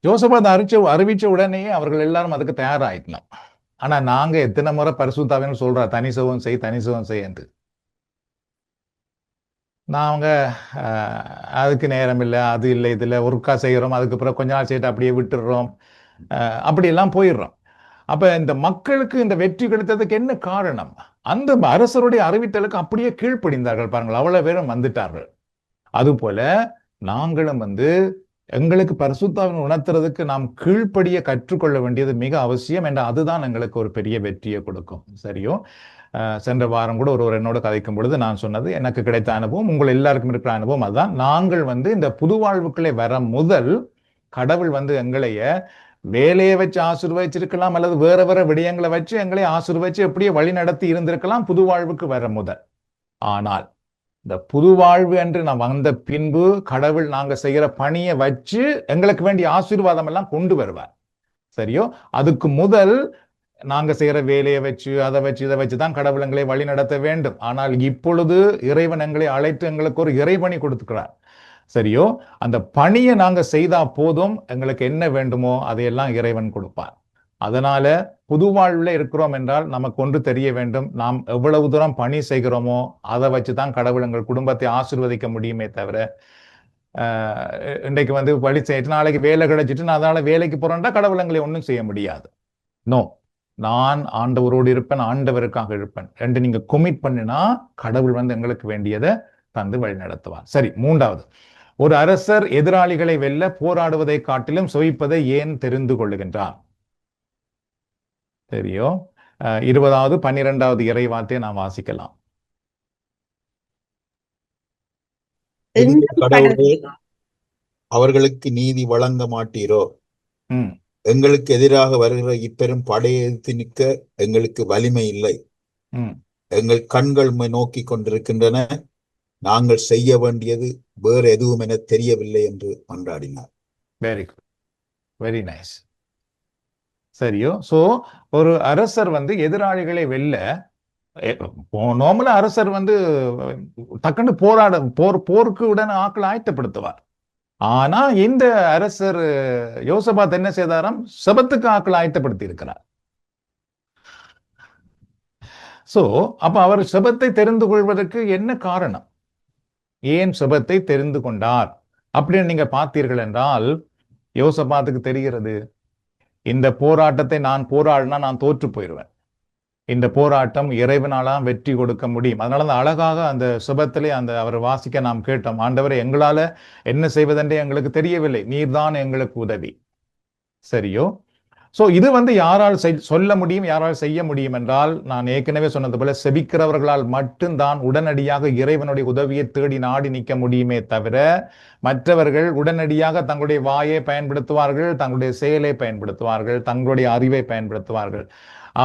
A: யோசபாத் அறிவிச்ச உடனே அவர்கள் எல்லாரும் அதுக்கு தயாராயிட்டோம். ஆனா நாங்க எத்தனை முறை பரிசுத்தாவின்னு சொல்றா தனி சுகம் செய், தனி சுகம் செய் என்று. நாங்க அதுக்கு நேரம் இல்லை, அது இல்லை, இதுல ஒருக்கா செய்கிறோம், அதுக்கப்புறம் கொஞ்ச நாள் செய்யிட்டு அப்படியே விட்டுடுறோம், அப்படியெல்லாம் போயிடுறோம். அப்ப இந்த மக்களுக்கு இந்த வெற்றி கிடைத்ததுக்கு என்ன காரணம்? அந்த அரசருடைய அறிவித்தலுக்கு அப்படியே கீழ்ப்படிந்தார்கள். பாருங்கள், அவ்வளவு பேரும் வந்துட்டார்கள். அதுபோல நாங்களும் வந்து எங்களுக்கு பரிசுத்தாவின் உணர்த்துறதுக்கு நாம் கீழ்ப்படிய கற்றுக்கொள்ள வேண்டியது மிக அவசியம். என்ற அதுதான் எங்களுக்கு ஒரு பெரிய வெற்றியை கொடுக்கும். சரியோ? சென்ற வாரம் கூட ஒருவர் என்னோட கதைக்கும் பொழுது நான் சொன்னது எனக்கு கிடைத்த அனுபவம், உங்கள் எல்லாருக்கும் இருக்கிற அனுபவம் அதுதான். நாங்கள் வந்து இந்த புது வாழ்வுக்குள்ளே வர முதல் கடவுள் வந்து எங்களைய வேலையை வச்சு ஆசீர்வதிச்சிருக்கலாம், அல்லது வேற வேற விடயங்களை வச்சு எங்களை ஆசீர்வதிச்சு எப்படியே வழி நடத்தி இருந்திருக்கலாம் புது வாழ்வுக்கு வர முதல். ஆனால் இந்த புது வாழ்வு என்று நான் வந்த பின்பு கடவுள் நாங்க செய்கிற பணியை வச்சு எங்களுக்கு வேண்டிய ஆசீர்வாதம் எல்லாம் கொண்டு வருவார். சரியோ? அதுக்கு முதல் நாங்க செய்யற வேலையை வச்சு அதை வச்சு இதை வச்சுதான் கடவுள் எங்களை வழி நடத்த வேண்டும். ஆனால் இப்பொழுது இறைவன் எங்களை அழைத்து எங்களுக்கு ஒரு இறைபணி கொடுத்துக்கிறார். சரியோ? அந்த பணியை நாங்க செய்தா போதும், எங்களுக்கு என்ன வேண்டுமோ அதையெல்லாம் இறைவன் கொடுப்பார். அதனால புது வாழ்வுல இருக்கிறோம் என்றால் நமக்கு ஒன்று தெரிய வேண்டும், நாம் எவ்வளவு தூரம் பணி செய்கிறோமோ அதை வச்சுதான் கடவுள் எங்கள் குடும்பத்தை ஆசீர்வதிக்க முடியுமே தவிர இன்றைக்கு வந்து பழி செய்யிட்டு நாளைக்கு வேலை கிடைச்சிட்டு நான் அதனால வேலைக்கு போறேன்டா கடவுள் எங்களை ஒன்றும் செய்ய முடியாது. நோ, நான் ஆண்டவரோடு இருப்பேன், ஆண்டவருக்காக இருப்பேன் என்று நீங்க கொமிட் பண்ணினா கடவுள் வந்து எங்களுக்கு வேண்டியதை தந்து வழி நடத்துவார். சரி, 3வது, ஒரு அரசர் எதிராளிகளை வெல்ல போராடுவதை காட்டிலும் சுவைப்பதை ஏன் தெரிந்து கொள்ளுகின்றார்? சரியோ? 20வது 12வது இறை வார்த்தையை நாம் வாசிக்கலாம்.
H: கடவுளே, அவர்களுக்கு நீதி வழங்க மாட்டீரோ? எங்களுக்கு எதிராக வருகிற இப்பெரும் படையை எதிர்த்து நிற்க எங்களுக்கு வலிமை இல்லை. எங்கள் கண்கள் நோக்கி கொண்டிருக்கின்றன, நாங்கள் செய்ய வேண்டியது வேறு எதுவும் என தெரியவில்லை என்று மன்றாடினார்.
A: Very good, very nice. சரியோ? சோ ஒரு அரசர் வந்து எதிராளிகளை வெல்ல, நார்மலா அரசர் வந்து டக்குன்னு போருக்கு உடனே ஆக்களை ஆயத்தப்படுத்துவார். ஆனா இந்த அரசர் யோசபாத் என்ன செய்தாராம்? செபத்துக்கு ஆக்களை ஆயத்தப்படுத்தி இருக்கிறார். சோ அப்ப அவர் செபத்தை தெரிந்து கொள்வதற்கு என்ன காரணம்? ஏன் செபத்தை தெரிந்து கொண்டார் அப்படின்னு நீங்க பார்த்தீர்கள் என்றால், யோசபாத்துக்கு தெரிகிறது, இந்த போராட்டத்தை நான் போராடினா நான் தோற்று போயிடுவேன். இந்த போராட்டம் இறைவனாலாம் வெற்றி கொடுக்க முடியும். அதனால அந்த அழகாக அந்த சுபத்திலே அந்த அவர் வாசிக்க நாம் கேட்டோம், ஆண்டவரை எங்களால என்ன செய்வதென்றே எங்களுக்கு தெரியவில்லை, நீர்தான் எங்களுக்கு உதவி. சரியோ? சோ இது வந்து யாரால் சொல்ல முடியும், யாரால் செய்ய முடியும் என்றால், நான் ஏற்கனவே சொன்னது போல செபிக்கிறவர்களால் மட்டும்தான் உடனடியாக இறைவனுடைய உதவியை தேடி நாடி நிற்க முடியுமே தவிர மற்றவர்கள் உடனடியாக தங்களுடைய வாயை பயன்படுத்துவார்கள், தங்களுடைய செயலை பயன்படுத்துவார்கள், தங்களுடைய அறிவை பயன்படுத்துவார்கள்.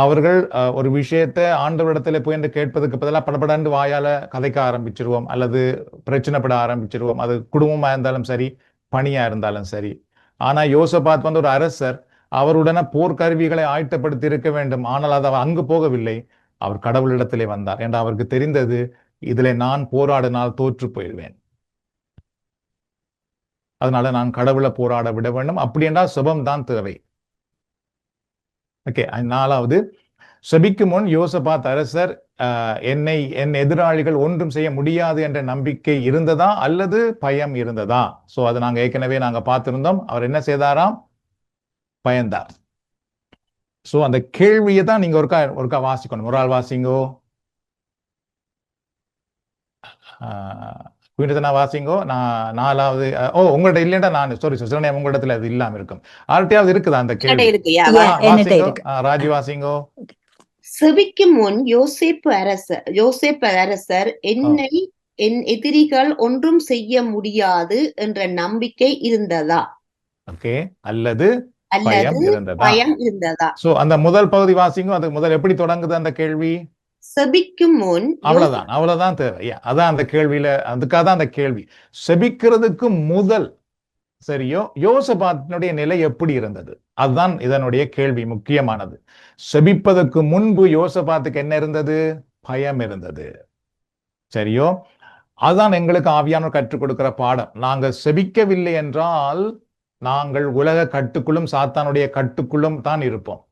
A: அவர்கள் ஒரு விஷயத்தை ஆண்டவரிடத்துல போய் என்று கேட்பதுக்கு பதிலாக படப்படன்னு வாயால கதைக்க ஆரம்பிச்சிருவோம், அல்லது பிரச்சனைப்பட ஆரம்பிச்சிருவோம். அது குடும்பமா இருந்தாலும் சரி, பணியா இருந்தாலும் சரி. ஆனா யோசபாத் வந்து ஒரு அரசர், அவருடனே போர்க்கருவிகளை ஆயத்தப்படுத்தி இருக்க வேண்டும். ஆனால் அது அவர் அங்கு போகவில்லை, அவர் கடவுளிடத்திலே வந்தார். என்று அவருக்கு தெரிந்தது, இதிலே நான் போராடினால் தோற்று போயிடுவேன், அதனால நான் கடவுளை போராட விட வேண்டும். அப்படி என்றால் சுபம் தான் தேவை. ஓகே, 4வது, செபிக்கும் முன் யோசபாத் அரசர் என் எதிராளிகள் ஒன்றும் செய்ய முடியாது என்ற நம்பிக்கை இருந்ததா அல்லது பயம் இருந்ததா? சோ அது நாங்க ஏற்கனவே பார்த்திருந்தோம். அவர் என்ன செய்தாராம்? பயந்தார். சோ அந்த கேள்வியை தான் நீங்க ஒருக்கா வாசிக்கணும். ஒரு ஆள் வாசிங்கோ. குயின்டனா வாசிங்கோ. நான் 4வது உங்கள்ட்ட இல்லைன்னா நான் சில நேரம் உங்களிடத்துல அது இல்லாம இருக்கும். ஆர்ட்டையாவது இருக்குதா அந்த கேள்வி?
C: இருக்கு.
G: என்னட்ட
A: வாசிங்கோ.
G: இருக்கு.
A: ராஜி வாசிங்கோ.
C: செபிக்கும் முன் யோசேப்பு அரசர் என்னை என் எதிரிகள் ஒன்றும் செய்ய முடியாது என்ற நம்பிக்கை இருந்ததா?
A: ஓகே. அல்லது பயம் இருந்ததா?
C: பயம் இருந்ததா?
A: சோ அந்த முதல் பகுதி வாசிங்கோ. அது முதல் எப்படி தொடங்குது அந்த கேள்வி?
C: செபிக்கும் முன்
A: அவ்வளவுதான் தேவை. அதான் அந்த கேள்வியில, அதுக்காக தான் அந்த கேள்வி. செபிக்கிறதுக்கு முதல் சரியோ யோசபாத்தினுடைய நிலை எப்படி இருந்தது? அதுதான் இதனுடைய கேள்வி முக்கியமானது. செபிப்பதற்கு முன்பு யோசபாத்துக்கு என்ன இருந்தது? பயம் இருந்தது. சரியோ, அதுதான் எங்களுக்கு ஆவியானவர் கற்றுக் கொடுக்கிற பாடம். நாங்கள் செபிக்கவில்லை என்றால் நாங்கள் உலக கட்டுக்குள்ளும் சாத்தானுடைய கட்டுக்குள்ளும் தான் இருப்போம்.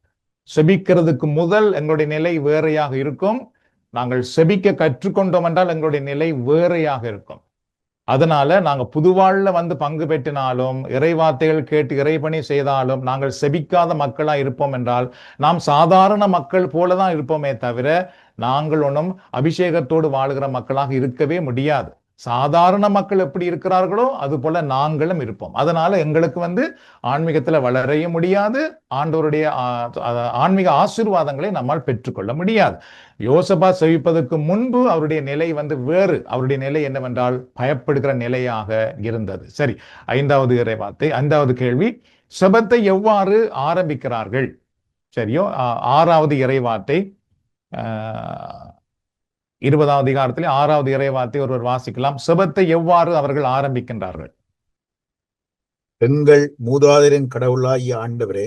A: செபிக்கிறதுக்கு முதல் எங்களுடைய நிலை வேறையாக இருக்கும். நாங்கள் செபிக்க கற்றுக்கொண்டோம் என்றால் எங்களுடைய நிலை வேறையாக இருக்கும். அதனால நாங்க புதுவாழ்ல வந்து பங்கு பெற்றினாலும், இறைவார்த்தைகள் கேட்டு இறைபணி செய்தாலும், நாங்கள் செபிக்காத மக்களா இருப்போம் என்றால் நாம் சாதாரண மக்கள் போலதான் இருப்போமே தவிர நாங்கள் ஒன்றும் அபிஷேகத்தோடு வாழுகிற மக்களாக இருக்கவே முடியாது. சாதாரண மக்கள் எப்படி இருக்கிறார்களோ அது போல நாங்களும் இருப்போம். அதனால எங்களுக்கு வந்து ஆன்மீகத்துல வளரைய முடியாது, ஆண்டவருடைய ஆன்மீக ஆசீர்வாதங்களை நம்மால் பெற்றுக்கொள்ள முடியாது. யோசபா செவிப்பதற்கு முன்பு அவருடைய நிலை வந்து வேறு. அவருடைய நிலை என்னவென்றால் பயப்படுகிற நிலையாக இருந்தது. சரி, 5வது இறைவார்த்தை, 5வது கேள்வி, செபத்தை எவ்வாறு ஆரம்பிக்கிறார்கள்? சரியோ, 6வது இறைவார்த்தை, 20வது அதிகாரத்திலே 6வது இறைவார்த்தை ஒருவர் வாசிக்கலாம். செபத்தை எவ்வாறு அவர்கள் ஆரம்பிக்கின்றார்கள்?
H: எங்கள் மூதாதையரின் கடவுளாகிய ஆண்டவரே,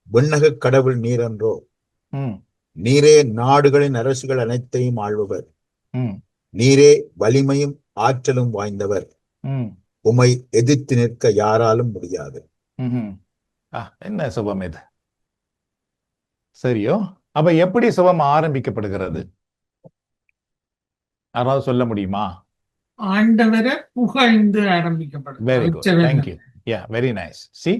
H: விண்ணக கடவுள் நீரன்றோ? நீரே நாடுகளின் அரசுகள் அனைத்தையும் ஆள்பவர். நீரே வலிமையும் ஆற்றலும் வாய்ந்தவர். உம்மை எதிர்த்து நிற்க யாராலும் முடியாது.
A: என்ன சுபம் இது? சரியோ, அப்ப எப்படி சுபம் ஆரம்பிக்கப்படுகிறது? யாராவது சொல்ல முடியுமா?
F: ஆண்டவரை புகழ்ந்து ஆரம்பிக்கப்படுது.
A: Very good, thank you. Very nice. See,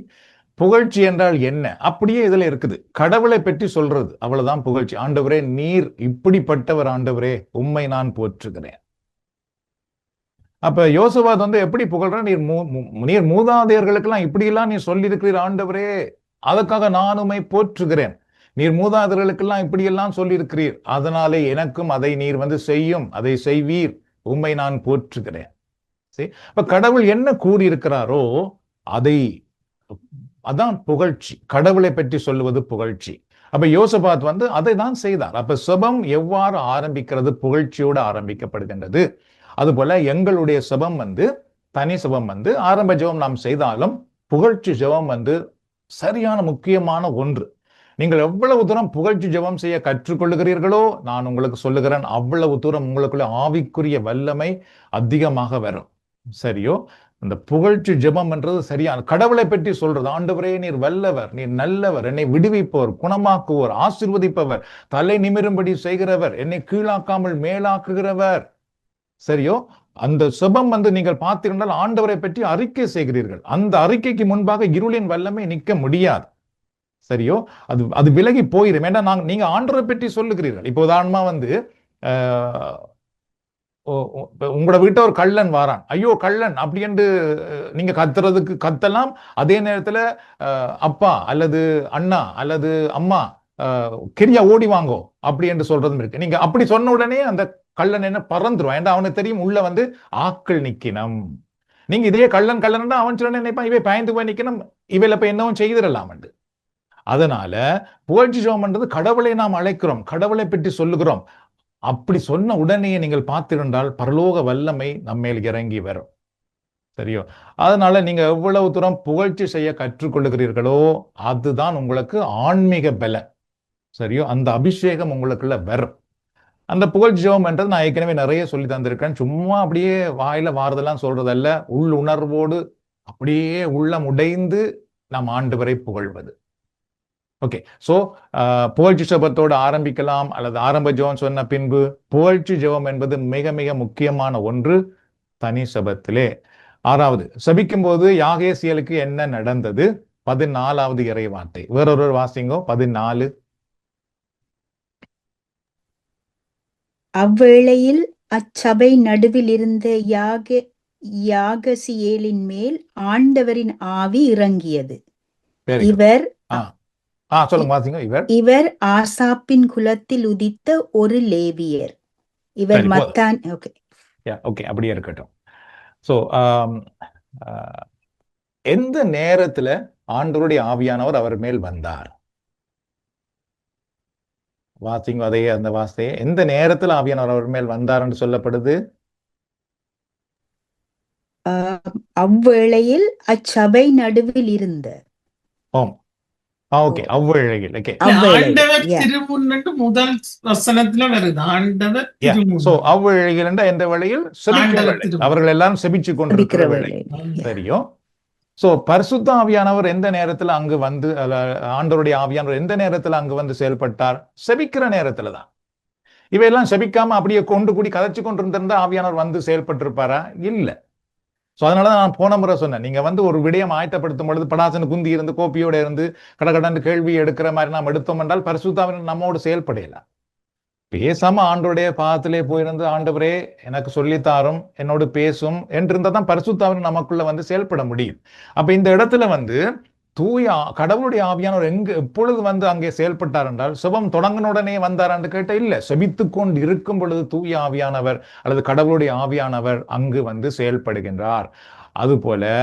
A: புகழ்ச்சி என்றால் என்ன? அப்படியே இதுல இருக்குது. கடவுளை பற்றி சொல்றது, அவ்வளவுதான் புகழ்ச்சி. ஆண்டவரே, நீர் இப்படிப்பட்டவர், ஆண்டவரே உம்மை நான் போற்றுகிறேன். அப்ப யோசபாத் வந்து எப்படி புகழ்ற? நீர் மூதாதையர்களுக்கெல்லாம் இப்படி எல்லாம் நீ சொல்லி இருக்கிறீர் ஆண்டவரே, அதுக்காக நான் உம்மை போற்றுகிறேன். நீர் மூதாதையர்களுக்கெல்லாம் இப்படி எல்லாம் சொல்லி இருக்கிறீர், அதனாலே எனக்கும் அதை நீர் வந்து செய்யும், அதை செய்வீர், உம்மை நான் போற்றுகிறேன். சரி, அப்ப கடவுள் என்ன கூறியிருக்கிறாரோ அதான் புகழ்ச்சி. கடவுளை பற்றி சொல்லுவது புகழ்ச்சி. அப்ப யோசபாத் வந்து அதை தான் செய்தார். அப்ப செபம் எவ்வாறு ஆரம்பிக்கிறது? புகழ்ச்சியோடு ஆரம்பிக்கப்படுகின்றது. அதுபோல எங்களுடைய செபம் வந்து, தனி செபம் வந்து, ஆரம்ப ஜெபம் நாம் செய்தாலும் புகழ்ச்சி ஜெபம் வந்து சரியான முக்கியமான ஒன்று. நீங்கள் எவ்வளவு தூரம் புகழ்ச்சி ஜெபம் செய்ய கற்றுக்கொள்ளுகிறீர்களோ, நான் உங்களுக்கு சொல்லுகிறேன், அவ்வளவு தூரம் உங்களுக்குள்ள ஆவிக்குரிய வல்லமை அதிகமாக வரும். சரியோ, அந்த புகழ்ச்சி ஜெபம் என்றது சரியான கடவுளை பற்றி சொல்றது. ஆண்டவரே, நீர் வல்லவர், நீர் நல்லவர், என்னை விடுவிப்பவர், குணமாக்குவர், ஆசீர்வதிப்பவர், தலை நிமிரும்படி செய்கிறவர், என்னை கீழாக்காமல் மேலாக்குகிறவர். சரியோ, அந்த செபம் வந்து நீங்கள் பார்த்திருந்தால் ஆண்டவரை பற்றி அறிக்கை செய்கிறீர்கள். அந்த அறிக்கைக்கு முன்பாக இருளின் வல்லமை நிற்க முடியாது. சரியோ, அது விலகி போயிடும். ஏன்னா நீங்க ஆண்டவரை பற்றி சொல்லுகிறீர்கள். இப்போ உதாரணமா வந்து உங்களோட வீட்டை ஒரு கள்ளன் வாரான், ஐயோ கள்ளன் அப்படி என்று நீங்க கத்துறதுக்கு கத்தலாம். அதே நேரத்துல அப்பா அல்லது அண்ணா அல்லது அம்மா கெரியா ஓடி வாங்கோ அப்படி என்று சொல்றதும் இருக்கு. நீங்க அப்படி சொன்ன உடனே அந்த கள்ளன் என்ன பறந்துருவான். ஏன்னா அவனுக்கு தெரியும் உள்ள வந்து ஆக்கள் நிக்கணும். நீங்க இதே கள்ளன் கள்ளன் அவன் சொல்ல நினைப்பான், இவை பயந்து போய் நிக்கணும், இவையில போய் என்னவும் செய்திடலாம். அதனால புகழ்ச்சி ஜெபம்ன்றது கடவுளை நாம் அழைக்கிறோம், கடவுளை பற்றி சொல்லுகிறோம். அப்படி சொன்ன உடனே நீங்கள் பார்த்திருந்தால் பரலோக வல்லமை நம்மேல் இறங்கி வரும். சரியோ, அதனால நீங்க எவ்வளவு தூரம் புகழ்ச்சி செய்ய கற்றுக்கொள்ளுகிறீர்களோ அதுதான் உங்களுக்கு ஆன்மீக பலம். சரியோ, அந்த அபிஷேகம் உங்களுக்குள்ள வரும். அந்த புகழ்ச்சி ஜெபம் என்றது நான் ஏற்கனவே நிறைய சொல்லி தந்திருக்கேன். சும்மா அப்படியே வாயில வாரதெல்லாம் சொல்றதல்ல, உள் உணர்வோடு அப்படியே உள்ளம் உடைந்து நாம் ஆண்டவரை புகழ்வது. ஓகே, சோ புகழ்ச்சி ஜெபத்தோடு ஆரம்பிக்கலாம், அல்லது ஆரம்ப ஜெபம் சொன்ன பின்பு புகழ்ச்சி ஜெபம் என்பது மிக மிக முக்கியமான ஒன்று தனி செபத்திலே. 6வது, செபிக்கும் போது யாகேசியலுக்கு என்ன நடந்தது? 14வது இறைவார்த்தை. வேறொரு வாசிங்கோ, 14.
G: அவ்வேளையில் அச்சபை நடுவில் இருந்த யாகசியேலின் மேல் ஆண்டவரின் ஆவி இறங்கியது.
A: Very good.
G: இவர்
A: சொல்லுங்க வாசிங்க.
G: இவர் ஆசாப்பின் குலத்தில் உதித்த ஒரு லேவியர். இவர்
A: சரி, போதும்.
G: மத்தான். ஓகே,
A: ஓகே, அப்படியே இருக்கட்டும். ஸோ எந்த நேரத்துல ஆண்டவருடைய ஆவியானவர் அவர் மேல் வந்தார்? வாசிங்க அதையே, அந்த வார்த்தையை. எந்த நேரத்துல ஆவியானவர் அவர் மேல் வந்தார் என்று சொல்லப்படுது?
G: அவ்வேளையில் அச்சபை நடுவில் இருந்த.
A: ஓகே, அவ்வேளையில். ஓகே,
F: ஆண்டவர் திருமுன்னு முதல் வசனத்துல வருது. ஆண்டவர்
A: சோ அவ்வேளையில் என்ற எந்த வேளையில்? அவர்கள் எல்லாரும் செபிச்சு கொண்டிருக்கிற வேளை. சரியோ? சோ பரிசுத்த ஆவியானவர் எந்த நேரத்துல அங்கு வந்து, ஆண்டவருடைய ஆவியானவர் எந்த நேரத்துல அங்கு வந்து செயல்பட்டார்? செபிக்கிற நேரத்துலதான். இவையெல்லாம் செபிக்காம அப்படியே கொண்டு கூடி கதைச்சு கொண்டு இருந்திருந்தா ஆவியானவர் வந்து செயல்பட்டு இருப்பாரா? இல்ல. ஸோ அதனாலதான் நான் போன முறை சொன்னேன், நீங்க வந்து ஒரு விடயம் ஆயத்தப்படுத்தும் பொழுது படாசன்னு குந்தி இருந்து கோப்பியோட இருந்து கடகடன்னு கேள்வி எடுக்கிற மாதிரி நாம் எடுத்தோம் என்றால் பரிசுத்தாவின் நம்மோடு செயல்படையலாம். பேசாம ஆண்டோடைய பாதத்திலே போயிருந்து, ஆண்டவரே எனக்கு சொல்லித்தாரும், என்னோடு பேசும் என்றிருந்தா தான் பரிசுத்தாவின் நமக்குள்ள வந்து செயல்பட முடியும். அப்ப இந்த இடத்துல வந்து தூய கடவுளுடைய ஆவியானவர் எப்பொழுது வந்து அங்கே செயல்பட்டார் என்றால், சுபம் தொடங்கின உடனே வந்தார் என்று கேட்ட இல்ல, செபித்து கொண்டு இருக்கும் பொழுது தூய ஆவியானவர் அல்லது கடவுளுடைய ஆவியானவர் அங்கு வந்து செயல்படுகின்றார். அதுபோல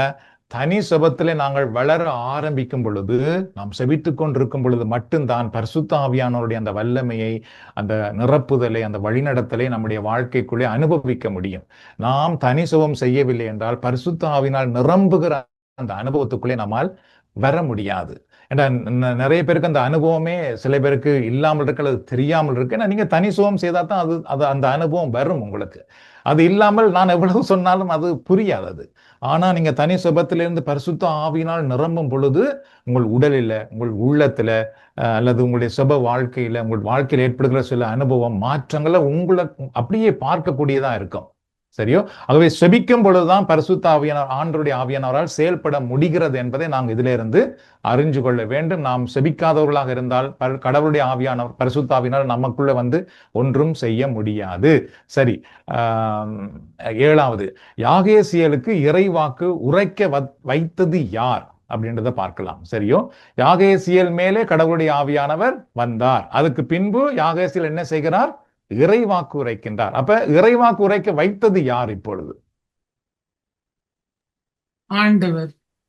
A: தனி செபத்திலே நாங்கள் வளர ஆரம்பிக்கும் பொழுது, நாம் செபித்து கொண்டிருக்கும் பொழுது மட்டும்தான் பரிசுத்த ஆவியானவருடைய அந்த வல்லமையை, அந்த நிரப்புதலை, அந்த வழிநடத்தலை நம்முடைய வாழ்க்கைக்குள்ளே அனுபவிக்க முடியும். நாம் தனி செபம் செய்யவில்லை என்றால் பரிசுத்த ஆவியினால் நிரம்புகிற அந்த அனுபவத்துக்குள்ளே நம்மால் வர முடியாது. ஏன்னா நிறைய பேருக்கு அந்த அனுபவமே சில பேருக்கு இல்லாமல் இருக்கு அல்லது தெரியாமல் இருக்கு. ஏன்னா நீங்க தனி சுகம் செய்தா தான் அது அந்த அனுபவம் வரும் உங்களுக்கு. அது இல்லாமல் நான் எவ்வளவு சொன்னாலும் அது புரியாது. ஆனா நீங்க தனி சுபத்திலிருந்து பரிசுத்த ஆவியினால் நிரம்பும் பொழுது உங்கள் உடலில, உங்கள் உள்ளத்துல அல்லது உங்களுடைய சுப வாழ்க்கையில, உங்கள் வாழ்க்கையில் ஏற்படுகிற சில அனுபவம் மாற்றங்களை உங்களை அப்படியே பார்க்கக்கூடியதா இருக்கும். சரியோ? ஆகவே செபிக்கும் பொழுதுதான் பரிசுத்த ஆவியானவர், ஆண்டவருடைய ஆவியானவரால் செயல்பட முடிகிறது என்பதை நாங்கள் இதில இருந்து அறிஞ்சு கொள்ள வேண்டும். நாம் செபிக்காதவர்களாக இருந்தால் கடவுளுடைய ஆவியானவர், பரிசுத்த ஆவியானவர் நமக்குள்ள வந்து ஒன்றும் செய்ய முடியாது. சரி, 7வது, யாகேசியலுக்கு இறைவாக்கு உரைக்க வைத்தது யார் அப்படின்றத பார்க்கலாம். சரியோ? யாகேசியல் மேலே கடவுளுடைய ஆவியானவர் வந்தார். அதுக்கு பின்பு யாகேசியல் என்ன செய்கிறார்? இறைவாக்கு உரைக்கின்றார். அப்ப இறைவாக்கு உரைக்க வைத்தது யார்? இப்பொழுது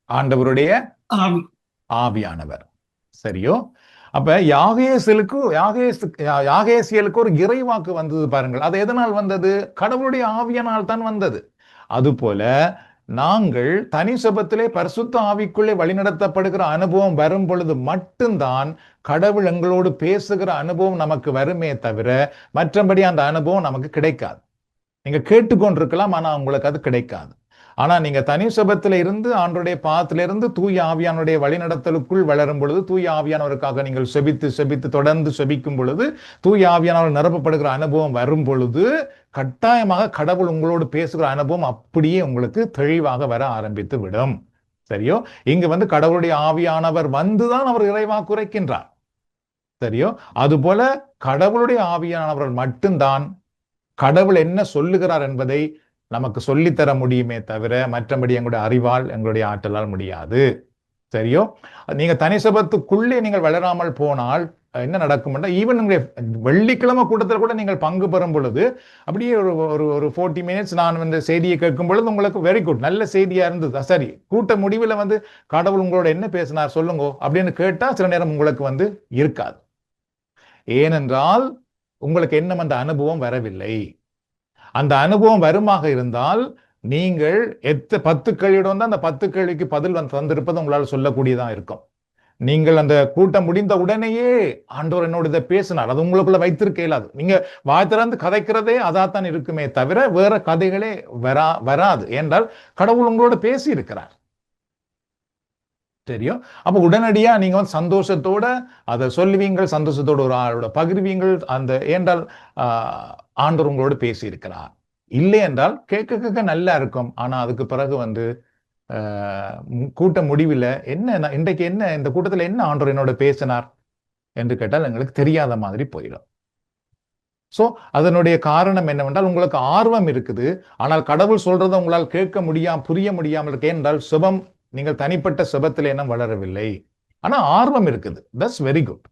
A: ஆண்டவருடைய ஆவியானவர். சரியோ? அப்ப யாகேசியலுக்கு ஒரு இறைவாக்கு வந்தது பாருங்கள். அது எதனால் வந்தது? கடவுளுடைய ஆவியானால் தான் வந்தது. அதுபோல நாங்கள் தனி செபத்திலே பரிசுத்த ஆவிக்குள்ளே வழிநடத்தப்படுகிற அனுபவம் வரும் பொழுது மட்டும்தான் கடவுள் எங்களோடு பேசுகிற அனுபவம் நமக்கு வருமே தவிர மற்றபடி அந்த அனுபவம் நமக்கு கிடைக்காது. நீங்க கேட்டுக்கொண்டிருக்கலாம், ஆனா உங்களுக்கு அது கிடைக்காது. ஆனா நீங்க தனி செபத்தில இருந்து ஆண்டவருடைய பாதத்திலிருந்து தூய ஆவியானுடைய வழிநடத்தலுக்குள் வளரும் பொழுது, தூய ஆவியானவருக்காக நீங்கள் செபித்து தொடர்ந்து செபிக்கும் பொழுது, தூய ஆவியானவர் நிரப்பப்படுகிற அனுபவம் வரும் பொழுது கட்டாயமாக கடவுள் உங்களோடு பேசுகிற அனுபவம் அப்படியே உங்களுக்கு தெளிவாக வர ஆரம்பித்து விடும். சரியோ? இங்கு வந்து கடவுளுடைய ஆவியானவர் வந்துதான் அவர் இறைவாக்கு உரைக்கின்றார். சரியோ? அதுபோல கடவுளுடைய ஆவியானவர்கள் மட்டும்தான் கடவுள் என்ன சொல்லுகிறார் என்பதை நமக்கு சொல்லித்தர முடியுமே தவிர மற்றபடி எங்களுடைய அறிவால், எங்களுடைய ஆற்றலால் முடியாது. சரியோ? நீங்க தனி சபத்துக்குள்ளே நீங்கள் வளராமல் போனால் என்ன நடக்கும்? ஈவன் வெள்ளிக்கிழமை கூட்டத்தில் கூட நீங்கள் பங்கு பெறும் பொழுது அப்படியே ஒரு 40 மினிட்ஸ் நான் இந்த செய்தியை கேட்கும் பொழுது உங்களுக்கு வெரி குட், நல்ல செய்தியா இருந்தது. சரி, கூட்ட முடிவில் வந்து கடவுள் உங்களோட என்ன பேசினார் சொல்லுங்க அப்படின்னு கேட்டா சில நேரம் உங்களுக்கு வந்து இருக்காது. ஏனென்றால் உங்களுக்கு என்ன அந்த அனுபவம் வரவில்லை. அந்த அனுபவம் வருமாக இருந்தால் நீங்கள் 10 கேள்வியோட வந்து அந்த 10 கேள்விக்கு பதில் தந்திருப்பது உங்களால் சொல்லக்கூடியதான் இருக்கும். நீங்கள் அந்த கூட்டம் முடிந்த உடனேயே ஆண்டவர் என்னோட இதை பேசினார், அது உங்களுக்குள்ள வைத்திருக்க இயலாது. நீங்க வாய் திறந்து கதைக்கிறதே அதாத்தான் இருக்குமே தவிர வேற கதைகளே வராது. என்றால் கடவுள் உங்களோட பேசி இருக்கிறார். தெரியும்? அப்ப உடனடியா நீங்க வந்து சந்தோஷத்தோட அதை சொல்லுவீங்கள், சந்தோஷத்தோட ஒரு ஆளோட பகிர்வீங்கள். அந்த ஏண்டால் ஆண்டவர் உங்களோட பேசி இருக்கிறார். இல்லை என்றால் கேட்க நல்லா இருக்கும். ஆனா அதுக்கு பிறகு வந்து கூட்ட முடிவில் என்ன இன்றைக்கு என்ன இந்த கூட்டத்தில் என்ன ஆண்டவர் என்னோட பேசினார் என்று கேட்டால் எங்களுக்கு தெரியாத மாதிரி போயிடும். ஸோ அதனுடைய காரணம் என்னவென்றால் உங்களுக்கு ஆர்வம் இருக்குது, ஆனால் கடவுள் சொல்றதை உங்களால் கேட்க புரிய முடியாமல் இருக்கு. ஏனென்றால் சுபம் நீங்கள் தனிப்பட்ட சுபத்தில் என்ன வளரவில்லை, ஆனா ஆர்வம் இருக்குது. That's very good.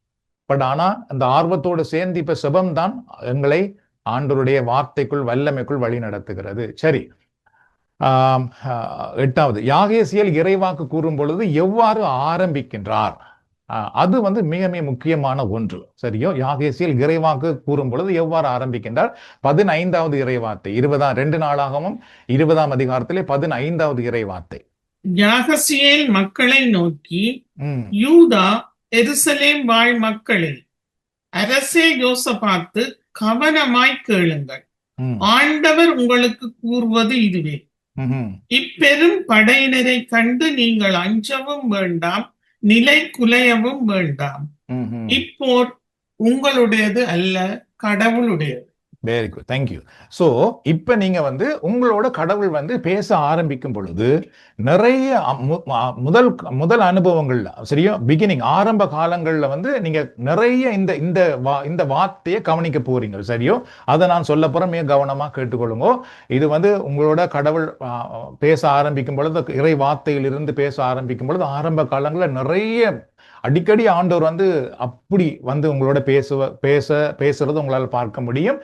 A: பட் ஆனா அந்த ஆர்வத்தோடு சேர்ந்து இப்ப சுபம் தான் எங்களை ஆண்டவருடைய வார்த்தைக்குள் வல்லமைக்குள் வழி நடத்துகிறது. சரி, 8வது யாகேசியல் இறைவாக்கு கூறும் பொழுது எவ்வாறு ஆரம்பிக்கின்றார்? அது வந்து மிக மிக முக்கியமான ஒன்று. சரியோ, யாகேசியல் இறைவாக்கு கூறும் பொழுது எவ்வாறு ஆரம்பிக்கின்றார்? 15வது இறைவார்த்தை, 2 நாளாகவும் 20ஆம் அதிகாரத்திலே 15வது இறைவார்த்தை.
F: யாகசியேல் மக்களை நோக்கி, யூதா எருசலேம் வாழ் மக்களே, அரசே யோசபாத்து, கவனமாய் கேளுங்கள். ஆண்டவர் உங்களுக்கு கூறுவது இதுவே: இப்பெரும் படையினரை கண்டு நீங்கள் அஞ்சவும் வேண்டாம், நிலை குலையவும் வேண்டாம். இப்போர் உங்களுடையது அல்ல, கடவுளுடையது.
A: Very good, thank you. ஸோ இப்போ நீங்க வந்து உங்களோட கடவுள் வந்து பேச ஆரம்பிக்கும் பொழுது நிறைய முதல் அனுபவங்கள்ல, சரியா, பிகினிங் ஆரம்ப காலங்கள்ல வந்து நீங்க நிறைய இந்த வார்த்தையை கவனிக்க போறீங்க. சரியோ, அதை நான் சொல்ல போறேன், மிக கவனமா கேட்டுக்கொள்ளுங்க. இது வந்து உங்களோட கடவுள் பேச ஆரம்பிக்கும் பொழுது, இறை வார்த்தையிலிருந்து பேச ஆரம்பிக்கும் பொழுது ஆரம்ப காலங்களில் நிறைய அடிக்கடி ஆண்டவர் வந்து அப்படி வந்து உங்களோட பேசுறது உங்களால் பார்க்க முடியும்.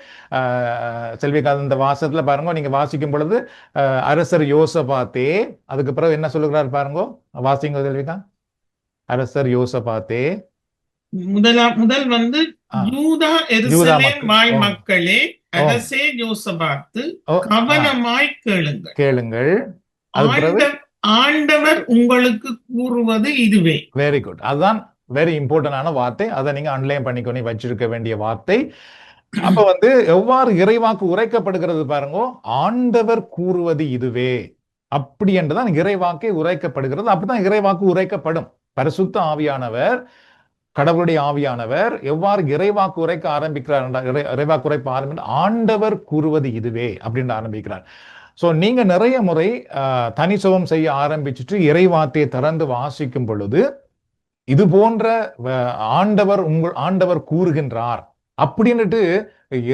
A: செல்விகா, இந்த வாசத்துல பாருங்க, நீங்க வாசிக்கும் பொழுது அரசர் யோசபாத்தே, அதுக்கு பிறகு என்ன சொல்லுகிறார் பாருங்க, வாசிங்க செல்விகா. அரசர் யோசபாத்தே,
F: முதல் வந்து யூதா எருசலேம் வாழ் மக்களே, அரசே யோசபாத்து, கவனமாய் கேளுங்கள். ஆண்டவர் உங்களுக்கு கூறுவது இதுவே.
A: Very good. அதுதான் வெரி இம்பார்ட்டன்டான வார்த்தை. அதை நீங்க அன்லைன் பண்ணிக்கொண்டு வச்சிருக்க வேண்டிய வார்த்தை. அப்ப வந்து எவ்வாறு இறைவாக்கு உரைக்கப்படுகிறது பாருங்க. ஆண்டவர் கூறுவது இதுவே, அப்படி என்றுதான் இறைவாக்கை உரைக்கப்படுகிறது. அப்படிதான் இறைவாக்கு உரைக்கப்படும். பரிசுத்த ஆவியானவர், கடவுளுடைய ஆவியானவர் எவ்வாறு இறைவாக்கு உரைக்க ஆரம்பிக்கிறார், இறைவாக்கு உரைப்ப ஆரம்பிக்கிறார், ஆண்டவர் கூறுவது இதுவே அப்படின்னு ஆரம்பிக்கிறார். ஸோ நீங்க நிறைய முறை தனிசுவம் செய்ய ஆரம்பிச்சுட்டு இறைவார்த்தையை திறந்து வாசிக்கும் பொழுது இது போன்ற ஆண்டவர் கூறுகின்றார் அப்படின்னுட்டு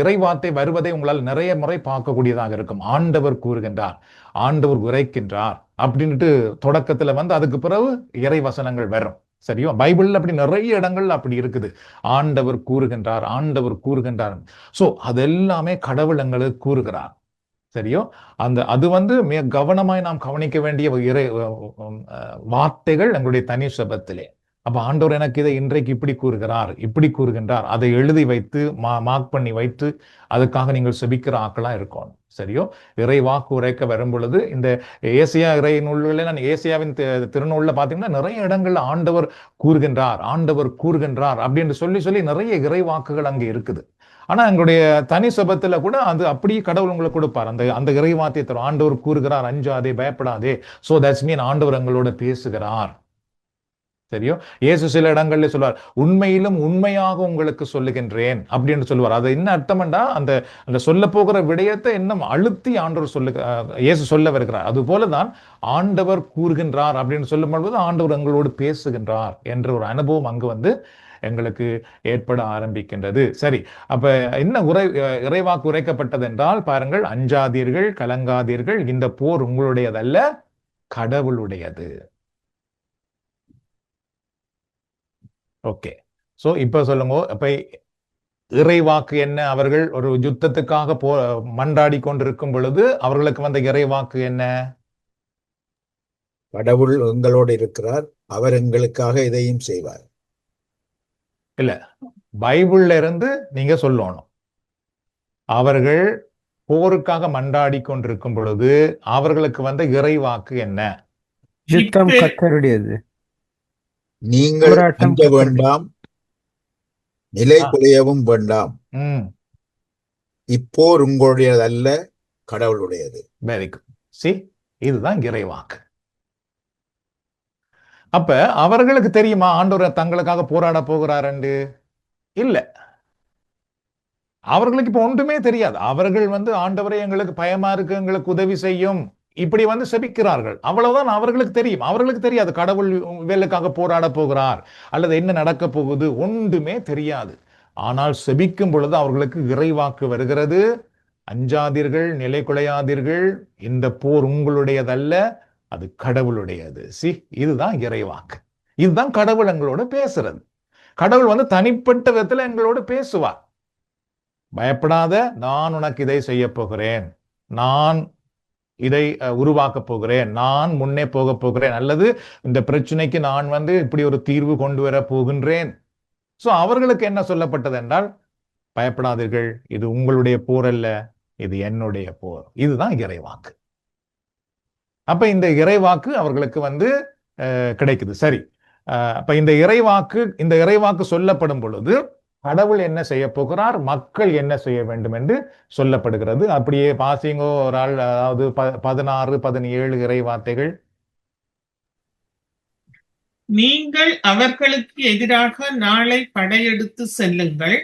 A: இறைவார்த்தை வருவதை உங்களால் நிறைய முறை பார்க்கக்கூடியதாக இருக்கும். ஆண்டவர் கூறுகின்றார், ஆண்டவர் உரைக்கின்றார் அப்படின்ட்டு தொடக்கத்துல வந்து அதுக்கு பிறகு இறை வசனங்கள் வரும். சரியோ, பைபிள்ல அப்படி நிறைய இடங்கள்ல அப்படி இருக்குது. ஆண்டவர் கூறுகின்றார், ஆண்டவர் கூறுகின்றார். ஸோ அதெல்லாமே கடவுள் எங்களுக்கு கூறுகிறார். சரியோ, அது வந்து மிக கவனமாய் நாம் கவனிக்க வேண்டிய வார்த்தைகள் எங்களுடைய தனி சபத்திலே. அப்ப ஆண்டவர் எனக்கு இதை இன்றைக்கு இப்படி கூறுகின்றார், அதை எழுதி வைத்து மார்க் பண்ணி வைத்து அதுக்காக நீங்கள் செபிக்கிற ஆக்களா இருக்கணும். சரியோ, இறை வாக்கு உரைக்க வரும் பொழுது இந்த ஏசியா இறை நூல்களில், நான் ஏசியாவின் திருநூல்ல பாத்தீங்கன்னா நிறைய இடங்கள்ல ஆண்டவர் கூறுகின்றார் அப்படின்னு சொல்லி நிறைய இறை வாக்குகள் அங்கே இருக்குது. ஆனா எங்களுடைய தனி சபத்துல கூட அது அப்படியே கடவுள் உங்களுக்கு கொடுப்பார். அந்த இறைவார்த்தையை தரும். ஆண்டவர் கூறுகிறார், அஞ்சாதே, பயப்படாதே. சோ தட்ஸ் மீன் ஆண்டவர் எங்களோட பேசுகிறார். சரியோ, இயேசு சில இடங்கள்ல சொல்வார், உண்மையிலும் உண்மையாக உங்களுக்கு சொல்லுகின்றேன் அப்படின்னு சொல்லுவார். அது என்ன அர்த்தம்டா, அந்த சொல்ல போகிற விடயத்தை இன்னும் அழுத்தி ஆண்டவர் இயேசு சொல்ல வருகிறார். அது போலதான் ஆண்டவர் கூறுகின்றார் அப்படின்னு சொல்லும் பொழுது ஆண்டவர் எங்களோடு பேசுகின்றார் என்ற ஒரு அனுபவம் அங்கு வந்து எங்களுக்கு ஏற்பட ஆரம்பிக்கின்றது. சரி, அப்ப என்ன இறைவாக்கு உரைக்கப்பட்டது என்றால் பாருங்கள், அஞ்சாதீர்கள், கலங்காதீர்கள், இந்த போர் உங்களுடையதல்ல, கடவுளுடையது. ஓகே, சோ இப்ப சொல்லுங்க, அப்ப இறைவாக்கு என்ன? அவர்கள் ஒரு யுத்தத்துக்காக மன்றாடி கொண்டிருக்கும் பொழுது அவர்களுக்கு வந்த இறைவாக்கு என்ன?
H: கடவுள் எங்களோடு இருக்கிறார், அவர் எங்களுக்காக இதையும் செய்வார்.
A: இல்ல, பைபிள்ல இருந்து நீங்க சொல்லணும். அவர்கள் போருக்காக மன்றாடி கொண்டிருக்கும் பொழுது அவர்களுக்கு வந்த இறைவாக்கு என்ன?
D: யுத்தம் கர்த்தருடையது,
H: நீங்கள் அஞ்ச வேண்டாம், நிலை குலையவும் வேண்டாம், இப்போர் உங்களுடையதல்ல, கடவுளுடையது.
A: Very good. சி, இதுதான் இறைவாக்கு. அப்ப அவர்களுக்கு தெரியுமா ஆண்டவர் தங்களுக்காக போராட போகிறார்? இல்ல, அவர்களுக்கு இப்ப ஒன்றுமே தெரியாது. அவர்கள் வந்து ஆண்டவரை எங்களுக்கு பயமா இருக்கு, எங்களுக்கு உதவி செய்யும், இப்படி வந்து செபிக்கிறார்கள். அவ்வளவுதான் அவர்களுக்கு தெரியும். அவர்களுக்கு தெரியாது கடவுள் வேலைக்காக போராட போகிறார் அல்லது என்ன நடக்க போகுது, ஒன்றுமே தெரியாது. ஆனால் செபிக்கும் பொழுது அவர்களுக்கு இறைவாக்கு வருகிறது. அஞ்சாதீர்கள், நிலை குலையாதீர்கள், இந்த போர் உங்களுடையதல்ல, அது கடவுளுடையது. இதுதான் இறைவாக்கு. இதுதான் கடவுள் எங்களோட பேசுறது. கடவுள் வந்து தனிப்பட்ட விதத்துல எங்களோடு பேசுவார். பயப்படாத, நான் உனக்கு இதை செய்ய போகிறேன், நான் இதை உருவாக்க போகிறேன், நான் முன்னே போக போகிறேன், அல்லது இந்த பிரச்சனைக்கு நான் வந்து இப்படி ஒரு தீர்வு கொண்டு வர போகின்றேன். சோ அவர்களுக்கு என்ன சொல்லப்பட்டது என்றால், பயப்படாதீர்கள், இது உங்களுடைய போர் அல்ல, இது என்னுடைய போர். இதுதான் இறைவாக்கு. அப்ப இந்த இறைவாக்கு அவர்களுக்கு வந்து கிடைக்குது. சரி, அப்ப இந்த இறைவாக்கு சொல்லப்படும் பொழுது கடவுள் என்ன செய்ய போகிறார், மக்கள் என்ன செய்ய வேண்டும் என்று சொல்லப்படுகிறது. அப்படியே பாசிங்கோ ஒரு ஆள், அதாவது 16, 17 இறைவார்த்தைகள்.
F: நீங்கள் அவர்களுக்கு எதிராக நாளை படையெடுத்து செல்லுங்கள்.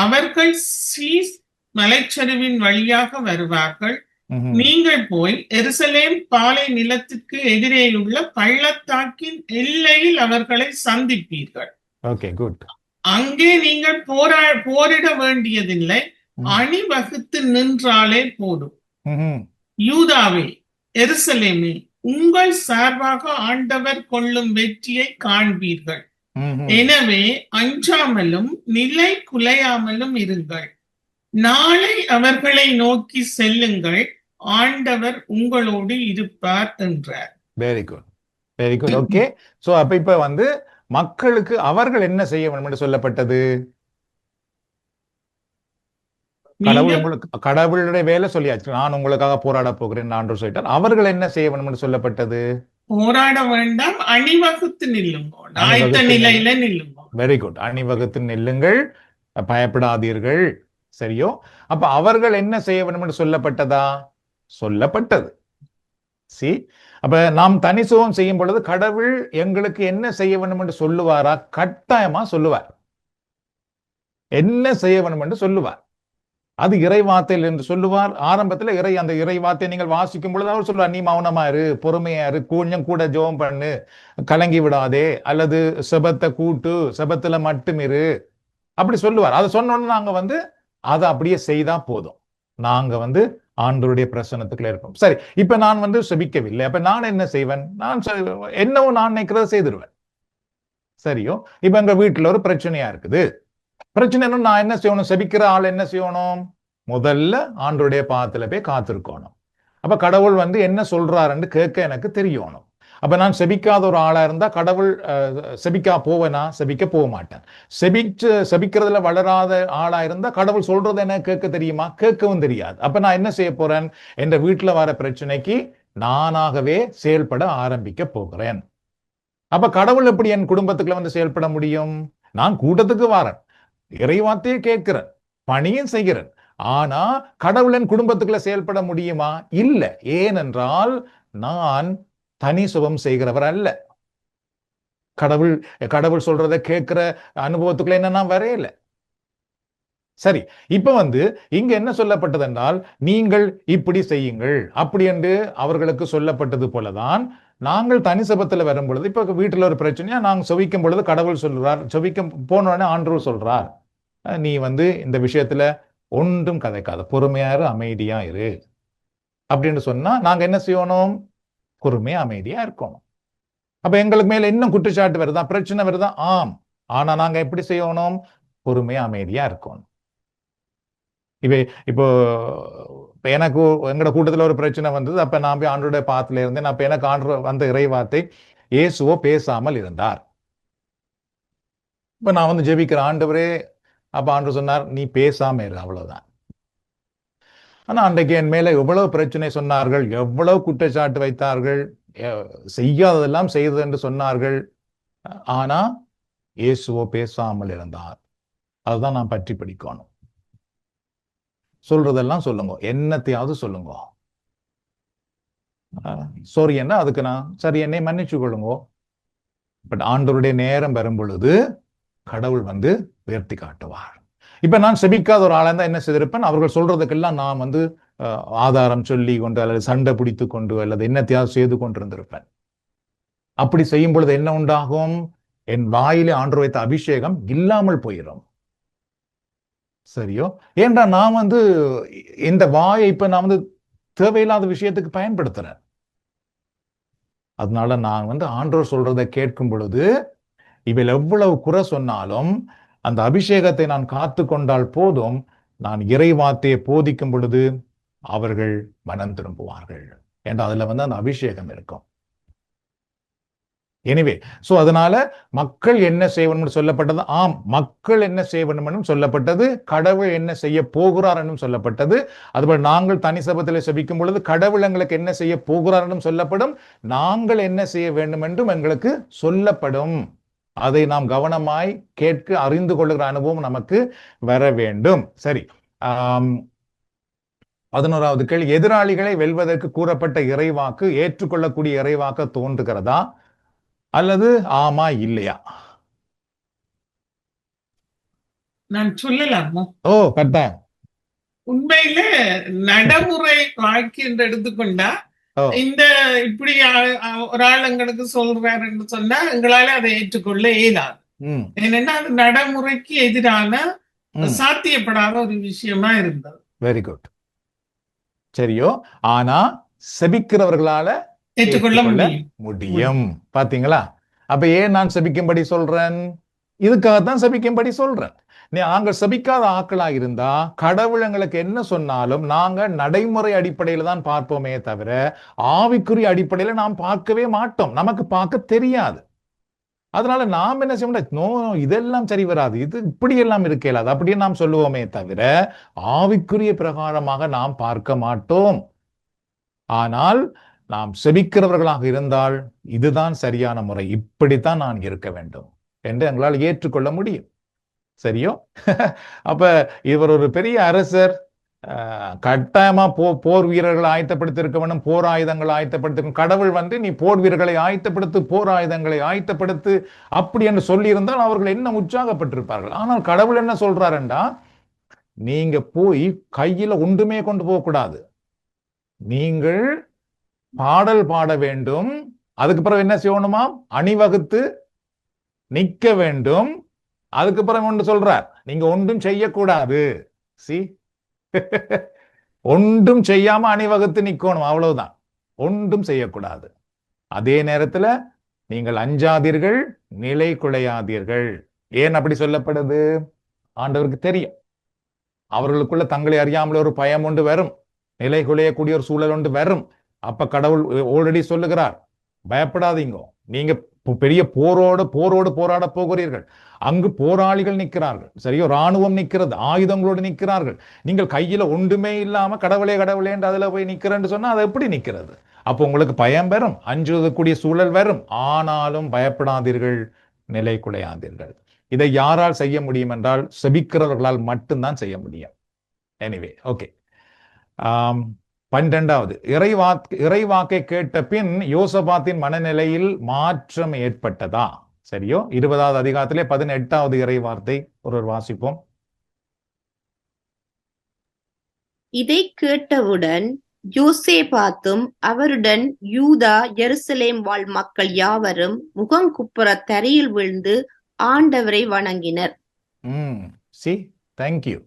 F: அவர்கள் சீஸ் மலைச்சரிவின் வழியாக வருவார்கள். நீங்கள் போய் எருசலேம் பாலை நிலத்திற்கு எதிரேயுள்ள பள்ளத்தாக்கின் எல்லையில் அவர்களை சந்திப்பீர்கள்.
A: Okay, good.
F: அங்கே நீங்கள் போரிட வேண்டியதில்லை, அணிவகுத்து நின்றாலே போதும். யூதாவே, எருசலேமே, உங்கள் சார்பாக ஆண்டவர் கொள்ளும் வெற்றியை காண்பீர்கள். எனவே அஞ்சாமலும் நிலை குலையாமலும் இருங்கள். நாளை அவர்களை நோக்கி செல்லுங்கள், ஆண்டவர் உங்களோடு இருப்பார் என்றார்.
A: Very good, very good. Okay, so அப்ப இப்ப வந்து மக்களுக்கு அவர்கள் என்ன செய்ய வேண்டும் என்று சொல்லப்பட்டது? கடவுளுடைய வேலை சொல்லியாச்சு, நான் உங்களுக்காக போராட போகிறேன் ஆண்டவர் சொல்லிட்டார். அவர்கள் என்ன செய்ய வேண்டும் என்று சொல்லப்பட்டது?
F: போராட வேண்டாம், அணிவகுத்து நில்லுங்கள், ஆயத்த நிலையில நில்லுங்கள்.
A: வெரி குட், அணிவகுத்து நில்லுங்கள், பயப்படாதீர்கள். சரியோ? அப்ப அவர்கள் என்ன செய்ய வேண்டும் என்று சொல்லப்பட்டதா? சொல்லப்பட்டது. அப்ப நாம் தனித்துவம் செய்யும் பொழுது கடவுள் எங்களுக்கு என்ன செய்ய வேண்டும் என்று சொல்லுவாரா? கட்டாயமா சொல்லுவார். என்ன செய்ய வேண்டும் என்று சொல்லுவார். அது இறைவார்த்தையில் என்று சொல்லுவார். ஆரம்பத்துல அந்த இறைவார்த்தையை நீங்கள் வாசிக்கும் பொழுது அவர் சொல்லுவார், நீ மௌனமா இரு, பொறுமையா இரு, கொஞ்சம் கூட ஜெபம் பண்ணு, கலங்கி விடாதே, அல்லது செபத்தை கூட்டு, செபத்துல மட்டும் இரு, அப்படி சொல்லுவார். அதை சொன்னோன்னு நாங்க வந்து அதை அப்படியே செய்தா போதும், நாங்க வந்து ஆண்டவருடைய பிரசன்னத்துக்குள்ள இருப்போம். சரி, இப்ப நான் வந்து செபிக்கவில்லை, அப்ப நான் என்ன செய்வேன்? என்னவோ நான் நினைக்கிறத செய்திருவேன். சரியோ? இப்ப எங்க வீட்டுல ஒரு பிரச்சனையா இருக்குது. பிரச்சனை நான் என்ன செய்யணும்? செபிக்கிற ஆள் என்ன செய்யணும்? முதல்ல ஆண்டவருடைய பாதத்துல போய் காத்திருக்கணும். அப்ப கடவுள் வந்து என்ன சொல்றாருன்னு கேட்க எனக்கு தெரியணும். அப்ப நான் செபிக்காத ஒரு ஆளா இருந்தா கடவுள் செபிக்கா போவேனா? செபிக்க போக மாட்டேன். செபிக்கிறதுல வளராத ஆளா இருந்தா கடவுள் சொல்றது என்ன கேட்க தெரியுமா? கேட்கவும் தெரியாது. அப்ப நான் என்ன செய்ய போறேன்? என்ற வீட்டுல வர பிரச்சனைக்கு நானாகவே செயல்பட ஆரம்பிக்க போகிறேன். அப்ப கடவுள் எப்படி என் குடும்பத்துக்குள்ள வந்து செயல்பட முடியும்? நான் கூட்டத்துக்கு வரேன், இறைவார்த்தையை கேட்கிறேன், பணியும் செய்கிறேன். ஆனா கடவுள் என் குடும்பத்துக்குள்ள செயல்பட முடியுமா? இல்ல. ஏனென்றால் நான் தனி சுபம் செய்கிறவர் அல்ல. கடவுள் சொல்றத கேட்கிற அனுபவத்துக்குள்ள என்ன நான் வரையல. சரி, இப்ப வந்து இங்க என்ன சொல்லப்பட்டது என்றால், நீங்கள் இப்படி செய்யுங்கள் அப்படி என்று அவர்களுக்கு சொல்லப்பட்டது போலதான் நாங்கள் தனி சபத்துல வரும் பொழுது, இப்ப வீட்டுல ஒரு பிரச்சனையா நாங்க செவிக்கும் பொழுது கடவுள் சொல்றார், செவிக்க போனோடனே ஆண்டவர் சொல்றார், நீ வந்து இந்த விஷயத்துல ஒன்றும் கதைக்காத, பொறுமையா இரு, அமைதியா இரு அப்படின்னு சொன்னா நாங்க என்ன செய்யணும்? பொறுமையா அமைதியா இருக்கணும். அப்ப எங்களுக்கு மேல இன்னும் குற்றச்சாட்டு வருதா, பிரச்சனை வருதா? ஆம். ஆனா நாங்க எப்படி செய்யணும்? பொறுமையா அமைதியா இருக்கணும். இப்போ எனக்கு எங்களோட கூட்டத்துல ஒரு பிரச்சனை வந்தது. அப்ப நான் போய் ஆண்டோட பாத்துல இருந்தேன். அப்ப எனக்கு ஆண்டு வந்த இறைவார்த்தை, இயேசுவோ பேசாமல் இருந்தார். இப்ப நான் வந்து ஜெபிக்கிற ஆண்டவரே, அப்ப ஆண்டு சொன்னார், நீ பேசாம இரு, அவ்வளவுதான். ஆனா அன்றைக்கு என் மேல எவ்வளவு பிரச்சனை சொன்னார்கள், எவ்வளவு குற்றச்சாட்டு வைத்தார்கள், செய்யாததெல்லாம் செய்தது என்று சொன்னார்கள். ஆனா இயேசுவோ பேசாமல் இருந்தார். அதுதான் நான் பற்றி பிடிக்கணும். சொல்றதெல்லாம் சொல்லுங்க, என்னத்தையாவது சொல்லுங்க. சாரி என்ன, அதுக்கு நான் சரி, என்னை மன்னிச்சு கொள்ளுங்க. பட் ஆண்டவருடைய நேரம் வரும் பொழுது கடவுள் வந்து உயர்த்தி காட்டுவார். இப்ப நான் செபிக்காத ஒரு ஆளா இருந்தா என்ன செய்திருப்பேன்? அவர்கள் சொல்றதுக்கெல்லாம் நான் வந்து ஆதாரம் சொல்லி கொண்டு, அல்லது சண்டை பிடித்து கொண்டு, அல்லது என்னத்தையாவது செய்து கொண்டிருந்திருப்பேன். அப்படி செய்யும் பொழுது என்ன உண்டாகும்? என் வாயிலே ஆண்டவர் வைத்த அபிஷேகம் இல்லாமல் போயிடும். சரியோ? ஏன்டா நான் இந்த வாயை இப்ப நான் தேவையில்லாத விஷயத்துக்கு பயன்படுத்துறேன். அதனால நான் ஆண்டவர் சொல்றதை கேட்கும் பொழுது இவள் எவ்வளவு குறை சொன்னாலும் அந்த அபிஷேகத்தை நான் காத்து கொண்டால் போதும், நான் இறைவார்த்தையை போதிக்கும் பொழுது அவர்கள் மனம் திரும்புவார்கள். ஏன்னா அதுல அந்த அபிஷேகம் இருக்கும். எனிவே, சோ அதனால மக்கள் என்ன செய்யணும் சொல்லப்பட்டது. ஆம், மக்கள் என்ன செய்யணும் சொல்லப்பட்டது. கடவுள் என்ன செய்ய போகிறார் என்றும் சொல்லப்பட்டது. அதுபோல் நாங்கள் தனி சபத்தில் செபிக்கும் பொழுது கடவுள் எங்களுக்கு என்ன செய்ய போகிறார் என்றும் சொல்லப்படும். நாங்கள் என்ன செய்ய வேண்டும் என்றும் எங்களுக்கு சொல்லப்படும். அதை நாம் கவனமாய் கேட்க அறிந்து கொள்ளுகிற அனுபவம் நமக்கு வர வேண்டும். சரி, 11வது கேள்வி, எதிராளிகளை வெல்வதற்கு கூறப்பட்ட இறைவாக்கு ஏற்றுக்கொள்ளக்கூடிய இறைவாக்க தோன்றுகிறதா அல்லது ஆமா இல்லையா?
F: நான் சொல்லலாமோ?
A: ஓ, கட்டாயம்.
F: உண்மையில நடைமுறை வாழ்க்கை என்று எடுத்துக்கொண்டா இந்த இப்படி ஒரு ஆள் எங்களுக்கு சொல்றாரு என்று சொன்னா எங்களால அதை ஏற்றுக்கொள்ள இயலாது. ஏன்னா அது நடைமுறைக்கு எதிரான சாத்தியப்படாத ஒரு விஷயமா இருந்தது.
A: Very good. சரியோ? ஆனா செபிக்கிறவர்களால
F: ஏற்றுக்கொள்ள
A: முடியும். பாத்தீங்களா? அப்ப ஏன் நான் செபிக்கும்படி சொல்றேன்? இதுக்காகத்தான் செபிக்கும்படி சொல்றேன். நாங்கள் செபிக்காத ஆக்களா இருந்தா கடவுள் எங்களுக்கு என்ன சொன்னாலும் நாங்க நடைமுறை அடிப்படையில தான் பார்ப்போமே தவிர ஆவிக்குரிய அடிப்படையில நாம் பார்க்கவே மாட்டோம். நமக்கு பார்க்க தெரியாது. அதனால நாம் என்ன செய்ய முடியாது, நோ இதெல்லாம் சரி வராது, இது இப்படி எல்லாம் இருக்கலாது அப்படின்னு நாம் சொல்லுவோமே தவிர ஆவிக்குரிய பிரகாரமாக நாம் பார்க்க மாட்டோம். ஆனால் நாம் செபிக்கிறவர்களாக இருந்தால் இதுதான் சரியான முறை, இப்படித்தான் நான் இருக்க வேண்டும் என்று எங்களால் ஏற்றுக்கொள்ள முடியும். சரியோ? அப்ப இவர் ஒரு பெரிய அரசர், கட்டாயமா போர் வீரர்களை ஆயத்தப்படுத்திருக்க வேண்டும், போர் ஆயுதங்களை ஆயத்தப்படுத்திருக்க. கடவுள் நீ போர் வீரர்களை ஆயத்தப்படுத்து, போர் ஆயுதங்களை ஆயத்தப்படுத்து அப்படி என்று சொல்லி இருந்தால் அவர்கள் என்ன உற்சாகப்பட்டிருப்பார்கள். ஆனால் கடவுள் என்ன சொல்றாருண்டா, நீங்க போய் கையில ஒன்றுமே கொண்டு போக கூடாது, நீங்கள் பாடல் பாட வேண்டும், அதுக்கு பிறகு என்ன செய்யணுமா, அணிவகுத்து நிக்க வேண்டும். அதுக்கு பிறகு ஒன்று சொல்றார், நீங்க ஒன்றும் செய்யக்கூடாது. சி ஒன்றும் செய்யாம அணிவகுத்து நிக்கணும், அவ்வளவுதான், ஒன்றும் செய்யக்கூடாது. அதே நேரத்துல நீங்கள் அஞ்சாதீர்கள், நிலை குலையாதீர்கள். ஏன் அப்படி சொல்லப்படுது? ஆண்டவருக்கு தெரியும், அவர்களுக்குள்ள தங்களை அறியாமல் ஒரு பயம் ஒன்று வரும், நிலை குலையக்கூடிய ஒரு சூழல் ஒன்று வரும். அப்ப கடவுள் ஆல்ரெடி சொல்லுகிறார், பயப்படாதீங்க, நீங்க பெரிய போரோடு போராட போகிறீர்கள், அங்கு போராளிகள் நிற்கிறார்கள், சரியோ, ராணுவம் நிற்கிறது, ஆயுதங்களோடு நிற்கிறார்கள். நீங்கள் கையில ஒன்றுமே இல்லாம கடவுளே கடவுளே என்று அதுல போய் நிக்கிறேன்னு சொன்னா அது எப்படி நிக்கிறது? அப்போ உங்களுக்கு பயம் வரும், அஞ்சுவதற்குரிய சூழல் வரும். ஆனாலும் பயப்படாதீர்கள், நிலை குலையாதீர்கள். இதை யாரால் செய்ய முடியும் என்றால் செபிக்கிறவர்களால் மட்டும்தான் செய்ய முடியும். Anyway, okay. 12வது, இறைவாக்கை கேட்ட பின் யோசபாத்தின் மனநிலையில் மாற்றம் ஏற்பட்டதா? சரியோ? 20வது அதிகாரத்திலே 18வது இறைவார்த்தை ஒரு வாசிப்போம்.
C: இதை கேட்டவுடன் யோசேபாத்தும் அவருடன் யூதா எருசலேம் வாழ் மக்கள் யாவரும் முகங்குப்புற தரையில் விழுந்து ஆண்டவரை வணங்கினர்.
A: தேங்க்யூ.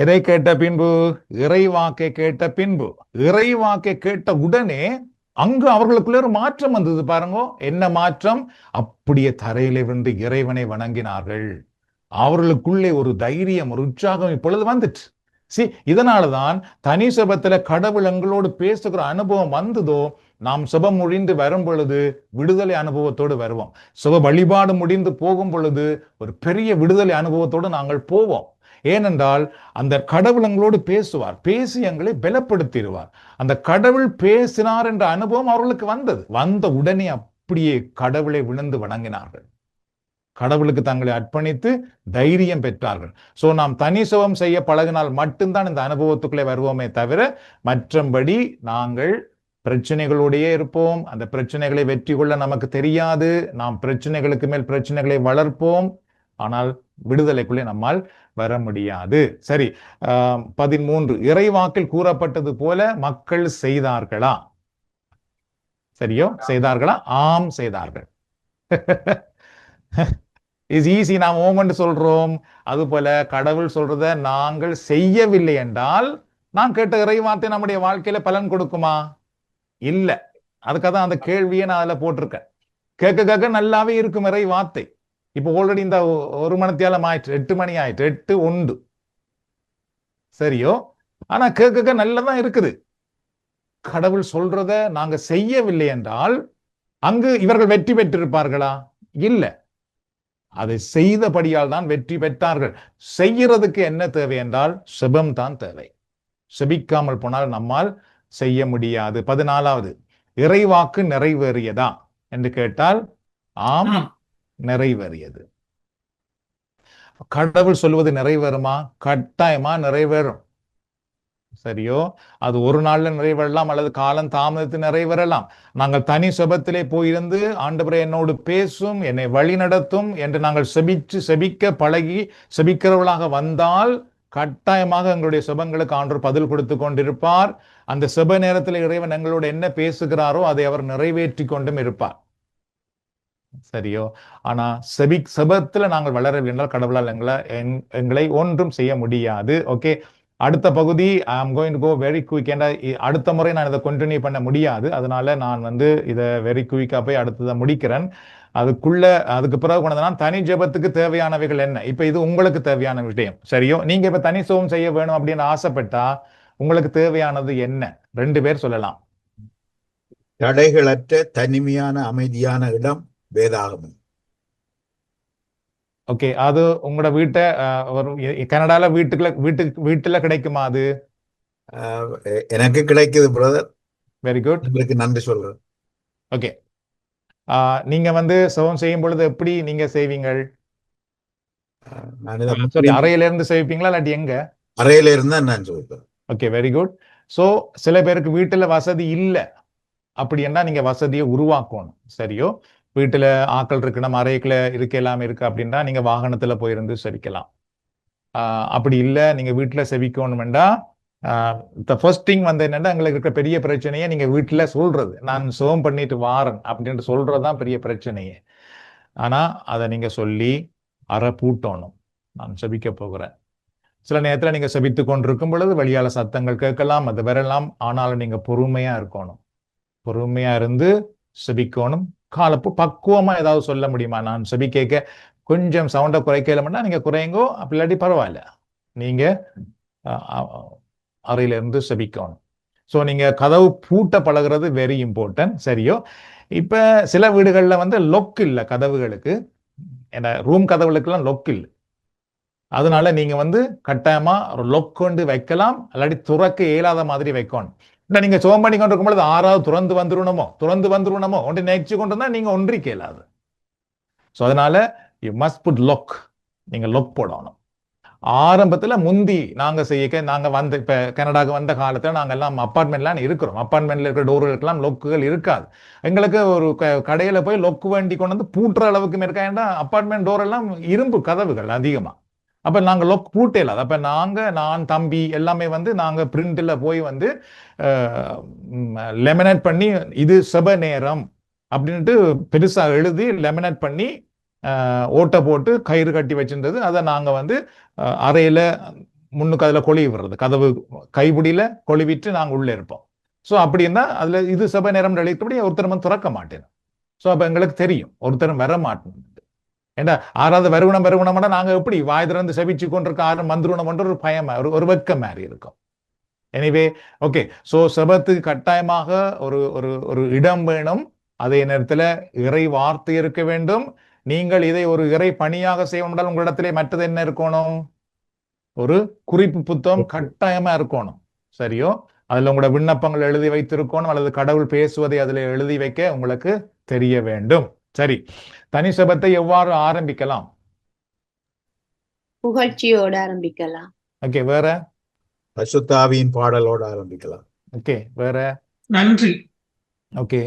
A: எதை கேட்ட பின்பு? இறைவாக்கை கேட்ட பின்பு. இறைவாக்கை கேட்ட உடனே அங்கு அவர்களுக்குள்ள ஒரு மாற்றம் வந்தது. பாருங்க, என்ன மாற்றம்? அப்படியே தரையில விழுந்து இறைவனை வணங்கினார்கள். அவர்களுக்குள்ளே ஒரு தைரியம், ஒரு உற்சாகம் இப்பொழுது வந்துட்டு. இதனாலதான் தனி சபத்துல கடவுள் எங்களோடு பேசுகிற அனுபவம் வந்ததோ, நாம் சுபம் முடிந்து வரும் பொழுது விடுதலை அனுபவத்தோடு வருவோம். சுப வழிபாடு முடிந்து போகும் பொழுது ஒரு பெரிய விடுதலை அனுபவத்தோடு நாங்கள் போவோம். ஏனென்றால் அந்த கடவுள் எங்களோடு பேசுவார், பேசி எங்களை பலப்படுத்திடுவார். அந்த கடவுள் பேசினார் என்ற அனுபவம் அவர்களுக்கு வந்தது. வந்த உடனே அப்படியே கடவுளை விழுந்து வணங்கினார்கள், கடவுளுக்கு தங்களை அர்ப்பணித்து தைரியம் பெற்றார்கள். சோ நாம் தனி சுபம் செய்ய பழகினால் மட்டும்தான் இந்த அனுபவத்துக்குள்ளே வருவோமே தவிர மற்றபடி நாங்கள் பிரச்சனைகளோடையே இருப்போம். அந்த பிரச்சனைகளை வெற்றி கொள்ள நமக்கு தெரியாது. நாம் பிரச்சனைகளுக்கு மேல் பிரச்சனைகளை வளர்ப்போம், ஆனால் விடுதலைக்குள்ளே நம்மால் வர முடியாது. சரி, 13, இறைவாக்கில் கூறப்பட்டது போல மக்கள் செய்தார்களா? சரியோ? செய்தார்களா? ஆம், செய்தார்கள். இஸ் ஈஸி, நாம் ஓமன்னு சொல்றோம். அது போல கடவுள் சொல்றத நாங்கள் செய்யவில்லை என்றால் நான் கேட்ட இறைவார்த்தை நம்முடைய வாழ்க்கையில பலன் கொடுக்குமா? இல்ல. அதுக்காக தான் அந்த கேள்வியை நான் அதுல போட்டிருக்கேன். கேட்க கேட்க நல்லாவே இருக்கும் இறை வார்த்தை. இப்போ ஆல்ரெடி இந்த 1 மணித்தியாலம் ஆயிற்று, 8 மணி ஆயிற்று, 8:01 சரியோ. ஆனா கேட்க நல்லதான் இருக்குது. கடவுள் சொல்றத நாங்க செய்யவில்லை என்றால் அங்கு இவர்கள் வெற்றி பெற்றிருப்பார்களா? இல்ல. அதை செய்தபடியால் தான் வெற்றி பெற்றார்கள். செய்யறதுக்கு என்ன தேவை என்றால் செபம் தான் தேவை. செபிக்காமல் போனால் நம்மால் செய்ய முடியாது. 14வது, இறைவாக்கு நிறைவேறியதா என்று கேட்டால் ஆம், நிறைவேறியது. கடவுள் சொல்வது நிறைவேறுமா? கட்டாயமா நிறைவேறும். சரியோ. அது ஒரு நாள்ல நிறைவேறலாம், அல்லது காலம் தாமதத்து நிறைவேறலாம். நாங்கள் தனி செபத்திலே போயிருந்து ஆண்டவரே என்னோடு பேசும், என்னை வழி நடத்தும் என்று நாங்கள் செபிக்க பழகி செபிக்கிறவர்களாக வந்தால் கட்டாயமாக எங்களுடைய செபங்களுக்கு ஆண்டவர் பதில் கொடுத்து கொண்டிருப்பார். அந்த செப நேரத்தில் இறைவன் எங்களோடு என்ன பேசுகிறாரோ அதை அவர் நிறைவேற்றி கொண்டும் இருப்பார். சரியோ. ஆனா செபத்துல நாங்கள் வளரவில்லை என்றால் கடவுளால் எங்களை ஒன்றும் செய்ய முடியாது. ஓகே, அடுத்த பகுதி I am going to go very quick. ஏன்னா அடுத்த முறை நான் இதை கண்டினியூ பண்ண முடியாது. அதனால நான் இதை வெரி குயிக்கா போய் அடுத்ததை முடிக்கிறேன். அதுக்கு பிறகு கொண்டதுனா தனி ஜெபத்துக்கு தேவையானவைகள் என்ன? இப்ப இது உங்களுக்கு தேவையான விஷயம். சரியோ. நீங்க இப்ப தனி ஜெபம் செய்ய வேணும் அப்படின்னு ஆசைப்பட்டா உங்களுக்கு தேவையானது என்ன? 2 பேர் சொல்லலாம்.
H: தடைகளற்ற தனிமையான அமைதியான இடம் வேதாகமம்.
A: ஓகே, அது உங்களோட வீட்டை கனடால வீட்டுல கிடைக்குமா? அது
H: எனக்கு கிடைக்குது பிரதர்.
A: வெரி குட்,
H: உங்களுக்கு நன்றி சொல்றேன்.
A: ஓகே, நீங்க செபம் செய்யும் பொழுது எப்படி நீங்க செய்வீங்கள்? சாரி, அறையில இருந்து செய்வீங்களா இல்லாட்டி எங்க?
H: அறையில இருந்தா நான் சொல்றேன்.
A: Okay, very good. சோ சில பேருக்கு வீட்டுல வசதி இல்லை, அப்படி என்ன நீங்க வசதியை உருவாக்கணும். சரியோ. வீட்டுல ஆக்கள் இருக்கணும், அறைக்குள்ள இருக்க எல்லாமே இருக்கு அப்படின்னா நீங்க வாகனத்துல போயிருந்து செவிக்கலாம். அப்படி இல்லை, நீங்க வீட்டுல செவிக்கணும்டா ஃபர்ஸ்ட் திங் என்னன்னா எங்களுக்கு இருக்கிற பெரிய பிரச்சனையே நீங்க வீட்டுல சொல்றது, நான் செபம் பண்ணிட்டு வாரன் அப்படின்ட்டு சொல்றதுதான் பெரிய பிரச்சனையே. ஆனா அதை நீங்க சொல்லி அறை பூட்டணும், நான் செபிக்க போகிறேன். சில நேரத்துல நீங்க செபித்து கொண்டிருக்கும் பொழுது வழியால சத்தங்கள் கேட்கலாம், அது வரலாம். ஆனாலும் நீங்க பொறுமையா இருக்கணும். பொறுமையா இருந்து செபிக்கணும். காலப்பு பக்குவமா ஏதாவது சொல்ல முடியுமா? நான் செபி கேட்க கொஞ்சம் சவுண்டை குறைக்கலன்னா நீங்க குறைங்கோ, அப்படி இல்லாட்டி பரவாயில்ல. நீங்க அறையில இருந்து செபிக்கணும். ஸோ நீங்க கதவு பூட்ட பழகிறது வெரி இம்பார்ட்டன்ட். சரியோ. இப்ப சில வீடுகள்ல லொக் இல்லை கதவுகளுக்கு, ஏன்னா ரூம் கதவுகளுக்கெல்லாம் லொக் இல்லை. அதனால நீங்க கட்டாயமா ஒரு லொக் கொண்டு வைக்கலாம், இல்லாட்டி துறக்க இயலாத மாதிரி வைக்கணும். இல்லை நீங்க சோம் பண்ணி கொண்டு இருக்கும் பொழுது 6வது துறந்து வந்துருணுமோ ஒன்று நினைச்சு கொண்டு இருந்தா நீங்க ஒன்றிக்க இயலாது. ஸோ அதனால யூ மஸ்ட் புட் லொக். நீங்க லொக் போடணும். ஆரம்பத்துல முந்தி நாங்க இப்ப கனடாவுக்கு வந்த காலத்துல நாங்க எல்லாம் அப்பார்ட்மெண்ட்லாம் இருக்கிறோம். அப்பார்ட்மெண்ட்ல இருக்கிற டோர்களுக்கெல்லாம் லொக்குகள் இருக்காது. எங்களுக்கு ஒரு கடையில போய் லொக்கு வேண்டி கொண்டு பூட்டுற அளவுக்கு இருக்கா. ஏன்னா அப்பார்ட்மெண்ட் டோர் எல்லாம் இரும்பு கதவுகள் அதிகமா. அப்ப நாங்க லொக் பூட்டே இல்லாத. அப்ப நான் தம்பி எல்லாமே நாங்க பிரிண்ட்ல போய் லெமினேட் பண்ணி இது செப நேரம் அப்படின்ட்டு பெருசா எழுதி லெமினேட் பண்ணி ஓட்டை போட்டு கயிறு கட்டி வச்சிருந்தது. அதை நாங்க அறையில முன்னுக்கு அதுல கொழுவி விடுறது, கதவு கைப்பிடியில கொழுவிட்டு நாங்க உள்ள இருப்போம். ஸோ அப்படின்னா அதுல இது செப நேரம் எழுதிட்டபடி ஒருத்தரும் திறக்க மாட்டேன். ஸோ அப்ப எங்களுக்கு தெரியும் ஒருத்தரும் வர மாட்டேன். ஏண்டா 6வது வருவனம்னா நாங்க எப்படி வாய் திறந்து செபிச்சு கொண்டிருக்க 6 வந்துருவனம் ஒரு பயமா ஒரு வெக்க மாதிரி இருக்கும். Anyway okay. ஸோ செபத்துக்கு கட்டாயமாக ஒரு இடம் வேணும். அதே நேரத்துல இறை வார்த்தை இருக்க வேண்டும். நீங்கள் இதை ஒரு இறை பணியாக செய்யணும். உங்களிடத்திலே மற்றது என்ன இருக்கணும்? ஒரு குறிப்பு புத்தகம் கட்டாயமா இருக்கணும். சரியோ. அதுல உங்களோட விண்ணப்பங்கள் எழுதி வைத்திருக்கணும், அல்லது கடவுள் பேசுவதை அதுல எழுதி வைக்க உங்களுக்கு தெரிய வேண்டும். சரி, தனி செபத்தை எவ்வாறு ஆரம்பிக்கலாம்?
C: புகழ்ச்சியோட ஆரம்பிக்கலாம்.
A: ஓகே, வேற?
H: பரிசுத்த ஆவியின் பாடலோட ஆரம்பிக்கலாம்.
A: ஓகே, வேற?
F: நன்றி.
A: ஓகே,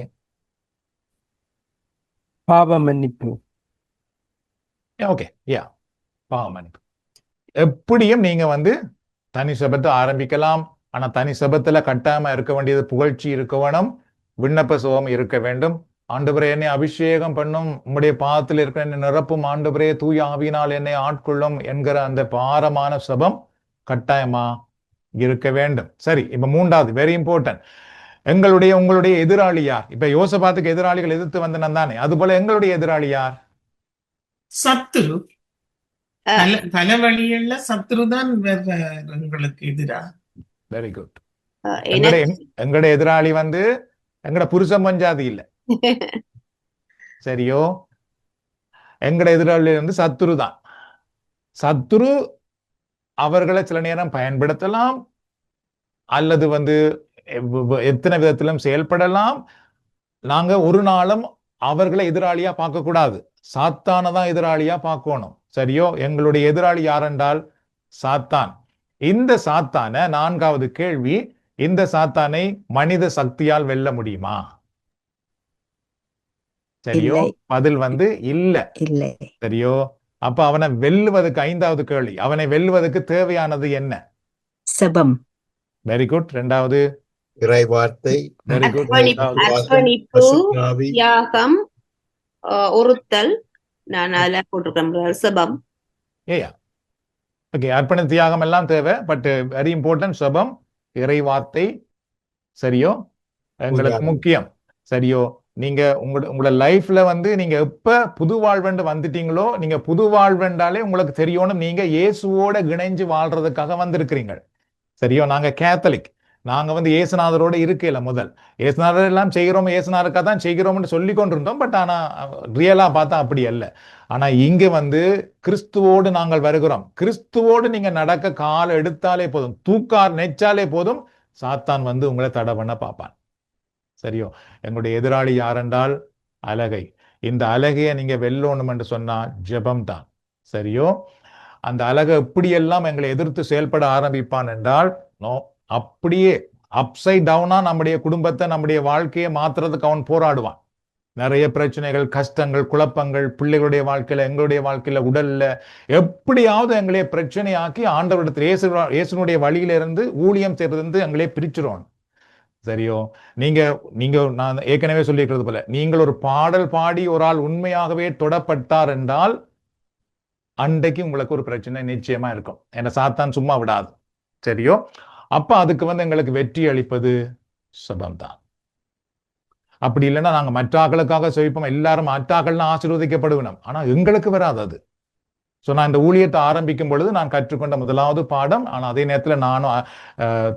D: பாவ மன்னிப்பு.
A: ஓகே, யா, பாவ மன்னிப்பு. எப்படியும் நீங்க தனி செபத்தை ஆரம்பிக்கலாம். ஆனா தனி செபத்துல கட்டாயமா இருக்க வேண்டியது புகழ்ச்சி இருக்க வேணும், விண்ணப்ப சுகம் இருக்க வேண்டும். ஆண்டவரே என்னை அபிஷேகம் பண்ணும், உம்முடைய பாதத்தில் இருக்கிற என்னை நிரப்பும், ஆண்டவரே தூய ஆவியினால் என்னை ஆட்கொள்ளும் என்கிற அந்த பாரமான சபம் கட்டாயமா இருக்க வேண்டும். சரி, இப்ப மூன்றாவது வெரி இம்பார்ட்டன்ட், உங்களுடைய எதிராளி யார்? இப்ப யோசபாத்துக்கு எதிராளிகள் எதிர்த்து வந்தனன் தானே, அது போல எங்களுடைய எதிராளி யார்?
F: சத்துரு. பல வழிகள்ல சத்துரு தான் எங்களுக்கு எதிரா.
A: Very good.
C: எனக்கு
A: எங்களுடைய எதிராளி வந்து எங்கட புருஷன் பஞ்சாதி இல்ல, சரியோ? எங்கட எதிராளி வந்து சத்துரு தான். சத்துரு அவர்களை சில நேரம் பயன்படுத்தலாம், அல்லது வந்து எத்தனை விதத்திலும் செயல்படலாம். நாங்க ஒரு நாளும் அவர்களை எதிராளியா பார்க்க கூடாது, சாத்தானதான் எதிராளியா பார்க்கணும், சரியோ? எங்களுடைய எதிராளி யாரென்றால் சாத்தான். இந்த சாத்தான, நான்காவது கேள்வி, இந்த சாத்தானை மனித சக்தியால் வெல்ல முடியுமா? சரியோ?
G: இல்லை.
A: பதில் வந்து இல்ல,
G: இல்லை.
A: சரியோ? அப்ப அவனை வெல்லுவதற்கு, ஐந்தாவது கேள்வி, அவனை வெல்லுவதற்கு தேவையானது என்ன?
G: செபம்.
A: Very good. இரண்டாவது
H: இறை வார்த்தை,
A: வெரி குட்.
C: அர்ப்பணிப்பு, தியாகம், ஒருத்தல். நான் அதுல போட்டிருக்கேன் செபம்.
A: ஏயா ஓகே, அர்ப்பண தியாகம் எல்லாம் தேவை, பட் வெரி இம்பார்ட்டன்ட் செபம், இறை வார்த்தை, சரியோ? எங்களுக்கு முக்கியம், சரியோ? நீங்க உங்களோட லைஃப்ல வந்து நீங்க எப்ப புது வாழ்வென்று வந்துட்டீங்களோ, நீங்க புது வாழ்வென்றாலே உங்களுக்கு தெரியணும், நீங்க இயேசுவோட இணைஞ்சு வாழ்றதுக்காக வந்திருக்கிறீங்க, சரியோ? நாங்க கேத்தலிக், நாங்க வந்து இயேசுநாதரோட இருக்கையில முதல் இயேசுநாதர் எல்லாம் செய்கிறோம், இயேசுநாதருக்காக தான் செய்கிறோம்னு சொல்லி கொண்டிருந்தோம், பட் ஆனா ரியலா பார்த்தா அப்படி அல்ல. ஆனா இங்க வந்து கிறிஸ்துவோடு நாங்கள் வருகிறோம். கிறிஸ்துவோடு நீங்க நடக்க கால் எடுத்தாலே போதும், தூக்கார் நெச்சாலே போதும், சாத்தான் வந்து உங்களை தடை பண்ண பார்ப்பான், சரியோ? எங்களுடைய எதிராளி யாரென்றால் அலகை. இந்த அலகையை நீங்க வெல்லணும் என்று சொன்னா ஜெபம் தான், சரியோ? அந்த அலகை எப்படியெல்லாம் எங்களை எதிர்த்து செயல்பட ஆரம்பிப்பான் என்றால், நோ, அப்படியே அப்சைட் டவுனா நம்முடைய குடும்பத்தை, நம்முடைய வாழ்க்கையை மாத்துறதுக்கு அவன் போராடுவான். நிறைய பிரச்சனைகள், கஷ்டங்கள், குழப்பங்கள், பிள்ளைகளுடைய வாழ்க்கையில, எங்களுடைய வாழ்க்கையில, உடல்ல, எப்படியாவது எங்களைய பிரச்சனையாக்கி ஆண்டவரிடத்தில் இயேசுனுடைய வழியில இருந்து ஊழியம் செய்யறது எங்களே பிரிச்சிரும், சரியோ? நீங்க நான் ஏற்கனவே சொல்லியிருக்கிறது போல, நீங்கள் ஒரு பாடல் பாடி ஒரு ஆள் உண்மையாகவே தொடப்பட்டார் என்றால் அன்றைக்கு உங்களுக்கு ஒரு பிரச்சனை நிச்சயமா இருக்கும். ஏன்னா சாத்தான் சும்மா விடாது, சரியோ? அப்ப அதுக்கு வந்து எங்களுக்கு வெற்றி அளிப்பது சபம் தான். அப்படி இல்லைன்னா நாங்க மற்றாக்களுக்காக செவிப்போம், எல்லாரும் மற்றாக்கள்லாம் ஆசீர்வதிக்கப்படுவோம், ஆனா எங்களுக்கு வராது அது. ஸோ நான் இந்த ஊழியத்தை ஆரம்பிக்கும் பொழுது நான் கற்றுக்கொண்ட முதலாவது பாடம், ஆனால் அதே நேரத்தில் நானும்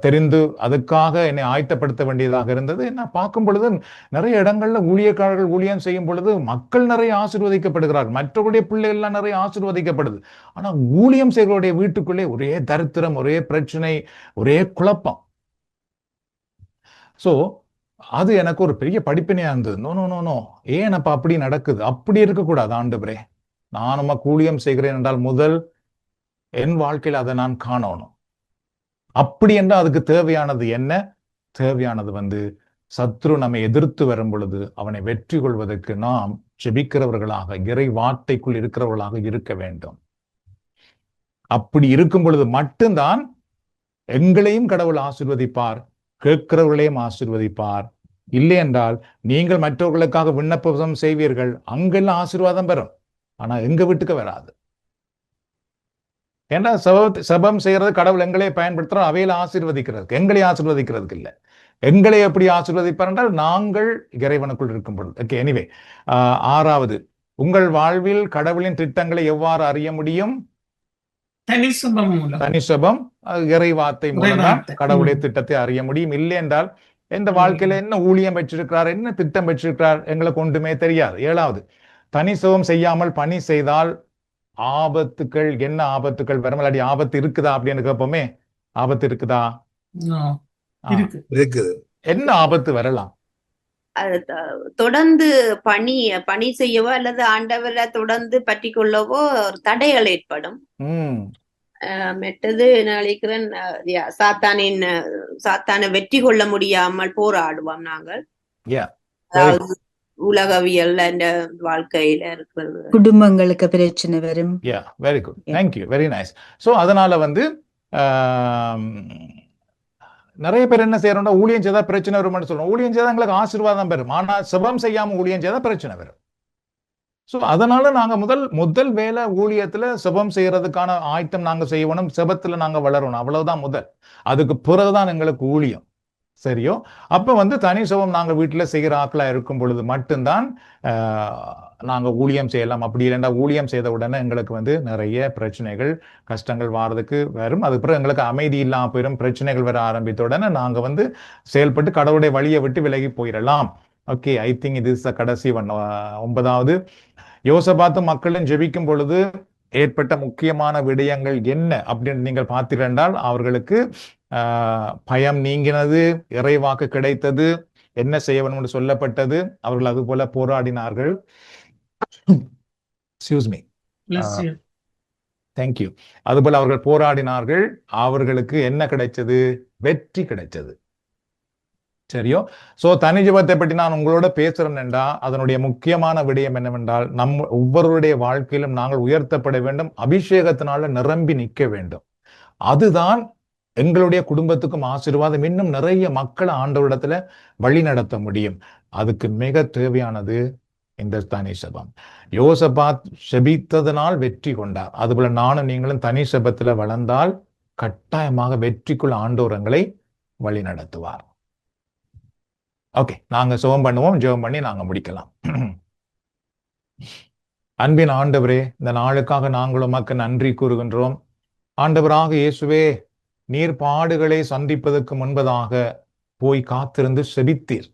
A: தெரிந்து அதுக்காக என்னை ஆயத்தப்படுத்த வேண்டியதாக இருந்தது. நான் பார்க்கும் பொழுது நிறைய இடங்கள்ல ஊழியக்காரர்கள் ஊழியம் செய்யும் பொழுது மக்கள் நிறைய ஆசீர்வதிக்கப்படுகிறார்கள், மற்றவருடைய பிள்ளைகள்லாம் நிறைய ஆசீர்வதிக்கப்படுது. ஆனால் ஊழியம் செய்கிறவருடைய வீட்டுக்குள்ளே ஒரே தரித்திரம், ஒரே பிரச்சனை, ஒரே குழப்பம். ஸோ அது எனக்கு ஒரு பெரிய படிப்பினையா இருந்தது. நோ நோ நோ நோ, ஏன் அப்ப அப்படி நடக்குது? அப்படி இருக்கக்கூடாது ஆண்டவரே. நான் நம்ம ஊழியம் செய்கிறேன் என்றால் முதல் என் வாழ்க்கையில் அதை நான் காணணும். அப்படி என்றால் அதுக்கு தேவையானது என்ன? தேவையானது வந்து சத்ரு நம்மை எதிர்த்து வரும் பொழுது அவனை வெற்றி கொள்வதற்கு நாம் ஜெபிக்கிறவர்களாக, இறை வார்த்தைக்குள் இருக்கிறவர்களாக இருக்க வேண்டும். அப்படி இருக்கும் பொழுது மட்டும்தான் எங்களையும் கடவுள் ஆசீர்வதிப்பார், கேட்கிறவர்களையும் ஆசீர்வதிப்பார். இல்லை என்றால் நீங்கள் மற்றவர்களுக்காக விண்ணப்பம் செய்வீர்கள், அங்கெல்லாம் ஆசீர்வாதம் பெறும், ஆனா எங்க வீட்டுக்கு வராது. ஏன்னா சபம் செய்யறது கடவுள் எங்களை பயன்படுத்துறோம் அவையில ஆசீர்வதிக்கிறதுக்கு, எங்களை ஆசீர்வதிக்கிறதுக்கு இல்லை. எங்களை எப்படி ஆசீர்வதிப்பார் என்றால் நாங்கள் இறைவனுக்குள் இருக்கும் பொழுது. ஓகே, எனிவே, ஆறாவது, உங்கள் வாழ்வில் கடவுளின் திட்டங்களை எவ்வாறு அறிய முடியும்? தனிசபம், இறை வார்த்தை மூலம் கடவுளுடைய திட்டத்தை அறிய முடியும். இல்லை என்றால் எந்த வாழ்க்கையில என்ன ஊழியம் பெற்றிருக்கிறார், என்ன திட்டம் பெற்றிருக்கிறார், எங்களுக்கு ஒன்றுமே தெரியாது. ஏழாவது, தனிசபம் செய்யாமல் பணி செய்தால் ஆபத்துக்கள், என்ன ஆபத்துக்கள் வரும்? இல்லாட்டி ஆபத்து இருக்குதா அப்படின்னு கேட்போமே, ஆபத்து இருக்குதா?
H: இருக்குது.
A: என்ன ஆபத்து வரலாம்?
C: தொடர்ந்து பணி செய்யவோ அல்லது ஆண்டவரை தொடர்ந்து பற்றி கொள்ளவோ ஒரு தடைகள் ஏற்படும். மெட்டது நினைக்கிறேன், சாத்தானை வெற்றி கொள்ள முடியாமல் போராடுவோம் நாங்கள். அதாவது உலகவியல் இந்த வாழ்க்கையில இருக்கிறது,
G: குடும்பங்களுக்கு பிரச்சனை வரும்.
A: Very good, thank you, very nice. So அதனால வந்து நிறைய பேர் என்ன செய்யறோம்னா ஊழியம் செய்தா பிரச்சனை வரும்னு சொல்றோம். ஊழியம் செய்தா எங்களுக்கு ஆசீர்வாதம் பெறும். ஆனா செபம் செய்யாம ஊழியம் செய்தா பிரச்சனை வரும். ஸோ அதனால நாங்க முதல் வேலை ஊழியத்துல செபம் செய்யறதுக்கான ஆயத்தம் நாங்க செய்யணும், செபத்துல நாங்க வளரணும், அவ்வளவுதான் முதல். அதுக்கு பிறகுதான் எங்களுக்கு ஊழியம். சரியோ? அப்ப தனி செபம் நாங்க வீட்டுல செய்கிற ஆட்களா இருக்கும் பொழுது மட்டும்தான் நாங்க ஊழியம் செய்யலாம். அப்படி இல்லைன்னா ஊழியம் செய்த உடனே எங்களுக்கு நிறைய பிரச்சனைகள், கஷ்டங்கள் வாரதுக்கு வரும். அதுக்கப்புறம் எங்களுக்கு அமைதி இல்லாம போயிடும். பிரச்சனைகள் வர ஆரம்பித்த உடனே நாங்க செயல்பட்டு கடவுளுடைய வழியை விட்டு விலகி போயிடலாம். ஓகே, ஐ திங்க் இது இஸ் கடைசி 9வது. யோசபாத்து மக்களும் ஜெபிக்கும் பொழுது ஏற்பட்ட முக்கியமான விடயங்கள் என்ன அப்படின்னு நீங்கள் பார்த்தீர்கள். அவர்களுக்கு பயம் நீங்கினது, இறைவாக்கு கிடைத்தது, என்ன செய்ய வேண்டும் என்று சொல்லப்பட்டது. அவர்கள் அது போல போராடினார்கள். தேங்க்யூ. அதுபோல அவர்கள் போராடினார்கள். அவர்களுக்கு என்ன கிடைச்சது? வெற்றி கிடைச்சது. சரியோ? சோ தனி ஜெபத்தை பற்றி நான் உங்களோட பேசுறேன்டா, அதனுடைய முக்கியமான விடயம் என்னவென்றால், ஒவ்வொருடைய வாழ்க்கையிலும் நாங்கள் உயர்த்தப்பட வேண்டும், அபிஷேகத்தினால நிரம்பி நிற்க வேண்டும். அதுதான் எங்களுடைய குடும்பத்துக்கும் ஆசீர்வாதம். இன்னும் நிறைய மக்களை ஆண்டவரிடத்துல வழி நடத்த முடியும். அதுக்கு மிக தேவையானது இந்த தனி செபம். யோசபாத் செபித்ததனால் வெற்றி கொண்டார். அதுபோல நானும் நீங்களும் தனி செபத்துல வளர்ந்தால் கட்டாயமாக வெற்றிக்குள் ஆண்டவரங்களை வழி நடத்துவார். ஓகே, நாங்க செபம் பண்ணுவோம். ஜெபம் பண்ணி நாங்க முடிக்கலாம். அன்பின் ஆண்டவரே, இந்த நாளுக்காக நாங்கள் உமக்கு நன்றி கூறுகின்றோம். ஆண்டவராக இயேசுவே, நீர் பாடுகளை சந்திப்பதற்கு முன்பதாக போய் காத்திருந்து செபித்தீர்.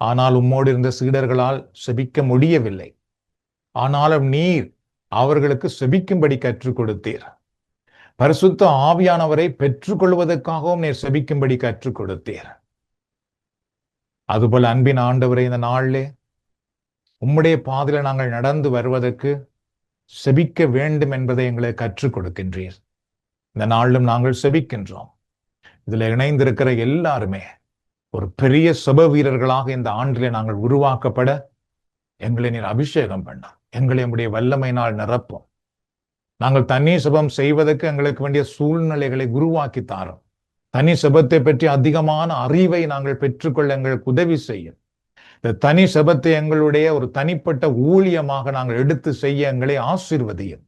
A: ஆனால் உம்மோடு இருந்த சீடர்களால் செபிக்க முடியவில்லை. ஆனாலும் நீர் அவர்களுக்கு செபிக்கும்படி கற்றுக் கொடுத்தீர். பரிசுத்த ஆவியானவரை பெற்றுக்கொள்வதற்காகவும் நீர் செபிக்கும்படி கற்றுக் கொடுத்தீர். அதுபோல அன்பின் ஆண்டவரை, இந்த நாளிலே உம்முடைய பாதையில நாங்கள் நடந்து வருவதற்கு செபிக்க வேண்டும் என்பதை எங்களை கற்றுக் கொடுக்கின்றீர். இந்த நாளிலும் நாங்கள் செபிக்கின்றோம். இதுல இணைந்திருக்கிற எல்லாருமே ஒரு பெரிய செப வீரர்களாக இந்த ஆண்டிலே நாங்கள் உருவாக்கப்பட எங்களை நீர் அபிஷேகம் பண்ண, எங்களை நம்முடைய வல்லமையினால் நிரப்பும். நாங்கள் தனி செபம் செய்வதற்கு எங்களுக்கு வேண்டிய சூழ்நிலைகளை உருவாக்கி தாரோம். தனி செபத்தை பற்றி அதிகமான அறிவை நாங்கள் பெற்றுக்கொள்ள எங்களுக்கு உதவி செய்யும். இந்த தனி செபத்தை எங்களுடைய ஒரு தனிப்பட்ட ஊழியமாக நாங்கள் எடுத்து செய்ய எங்களை ஆசீர்வதியும்.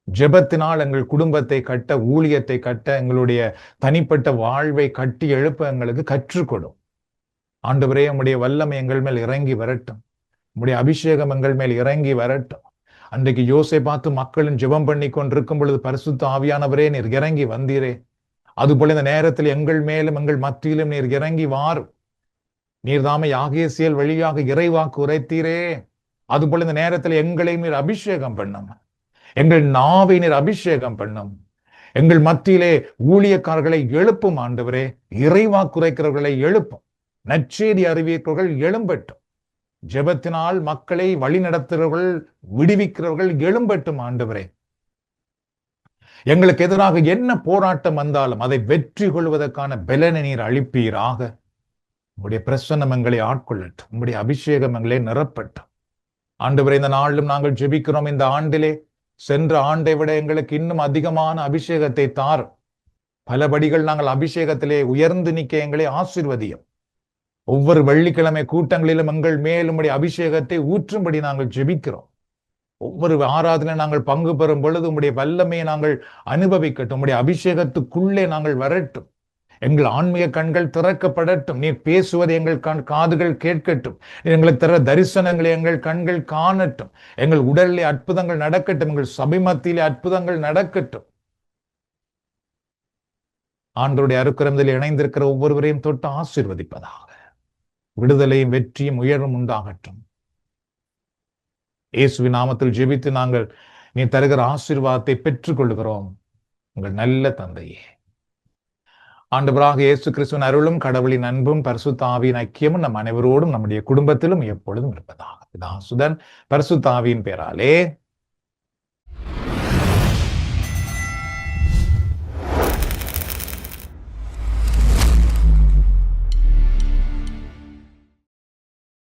A: ஜெபத்தினால் எங்கள் குடும்பத்தை கட்ட, ஊழியத்தை கட்ட, எங்களுடைய தனிப்பட்ட வாழ்வை கட்டி எழுப்ப எங்களுக்கு கற்றுக்கொடும். ஆண்டவரே, உம்முடைய வல்லமை எங்கள் மேல் இறங்கி வரட்டும். உம்முடைய அபிஷேகம் எங்கள் மேல் இறங்கி வரட்டும். அன்றைக்கு யோசேபாத்து மக்களும் ஜெபம் பண்ணி கொண்டிருக்கும் பொழுது பரிசுத்த ஆவியானவரே நீர் இறங்கி வந்தீரே. அதுபோல இந்த நேரத்தில் எங்கள் மேலும் எங்கள் மத்தியிலும் நீர் இறங்கி வாரும். நீர் தாமே யாகேசியல் வழியாக இறைவாக்கு உரைத்தீரே. அதுபோல இந்த நேரத்தில் எங்களை நீர் அபிஷேகம் பண்ணும். எங்கள் நாவை நீர் அபிஷேகம் பண்ணும். எங்கள் மத்தியிலே ஊழியக்காரர்களை எழுப்பும் ஆண்டவரே. இறைவாக்கு உரைக்கிறவர்களை எழுப்பும். நற்செய்தி அறிவிக்கிறவர்கள் எழும்பட்டும். ஜெபத்தினால் மக்களை வழி நடத்துகிறவர்கள், விடுவிக்கிறவர்கள் எழும்பட்டும் ஆண்டவரே. எங்களுக்கு எதிராக என்ன போராட்டம் வந்தாலும் அதை வெற்றி கொள்வதற்கான பலனை நீர் அளிப்பீராக. உங்களுடைய பிரசன்னம் எங்களை ஆட்கொள்ளட்டும். உங்களுடைய அபிஷேகம் எங்களை நிரப்பட்டும். ஆண்டவரே, இந்த நாளிலும் நாங்கள் ஜெபிக்கிறோம். இந்த ஆண்டிலே சென்ற ஆண்டை விட எங்களுக்கு இன்னும் அதிகமான அபிஷேகத்தை தாரும். பலபடிகள் நாங்கள் அபிஷேகத்திலே உயர்ந்து நிற்க எங்களை ஆசீர்வதியும். ஒவ்வொரு வெள்ளிக்கிழமை கூட்டங்களிலும் எங்கள் மேல் உம்முடைய அபிஷேகத்தை ஊற்றும்படி நாங்கள் ஜெபிக்கிறோம். ஒவ்வொரு ஆராதனை நாங்கள் பங்கு பெறும் பொழுது உம்முடைய வல்லமையை நாங்கள் அனுபவிக்கட்டும். உம்முடைய அபிஷேகத்துக்குள்ளே நாங்கள் வரட்டும். எங்கள் ஆன்மீக கண்கள் திறக்கப்படட்டும். நீர் பேசுவதை எங்கள் காதுகள் கேட்கட்டும். எங்களுக்கு தர தரிசனங்களை எங்கள் கண்கள் காணட்டும். எங்கள் உடலிலே அற்புதங்கள் நடக்கட்டும். எங்கள் சபை மத்தியிலே அற்புதங்கள் நடக்கட்டும். ஆண்டவருடைய அருக்கரத்தில் இணைந்திருக்கிற ஒவ்வொருவரையும் தொட்டு ஆசீர்வதிப்பதாக. விடுதலையும் வெற்றியும் உயர்வும் உண்டாகட்டும். இயேசுவின் நாமத்தில் ஜெபித்து நாங்கள் நீ தருகிற ஆசீர்வாதத்தை பெற்றுக் கொள்கிறோம். உங்கள் நல்ல தந்தையே. ஆண்டவராக இயேசு கிறிஸ்துவின் அருளும் கடவுளின் அன்பும் பரிசுத்த ஆவியின் ஐக்கியமும் நம் அனைவரோடும் நம்முடைய குடும்பத்திலும் எப்பொழுதும் இருப்பதாக. பிதா, சுதன், பரிசுத்த ஆவியின் பேராலே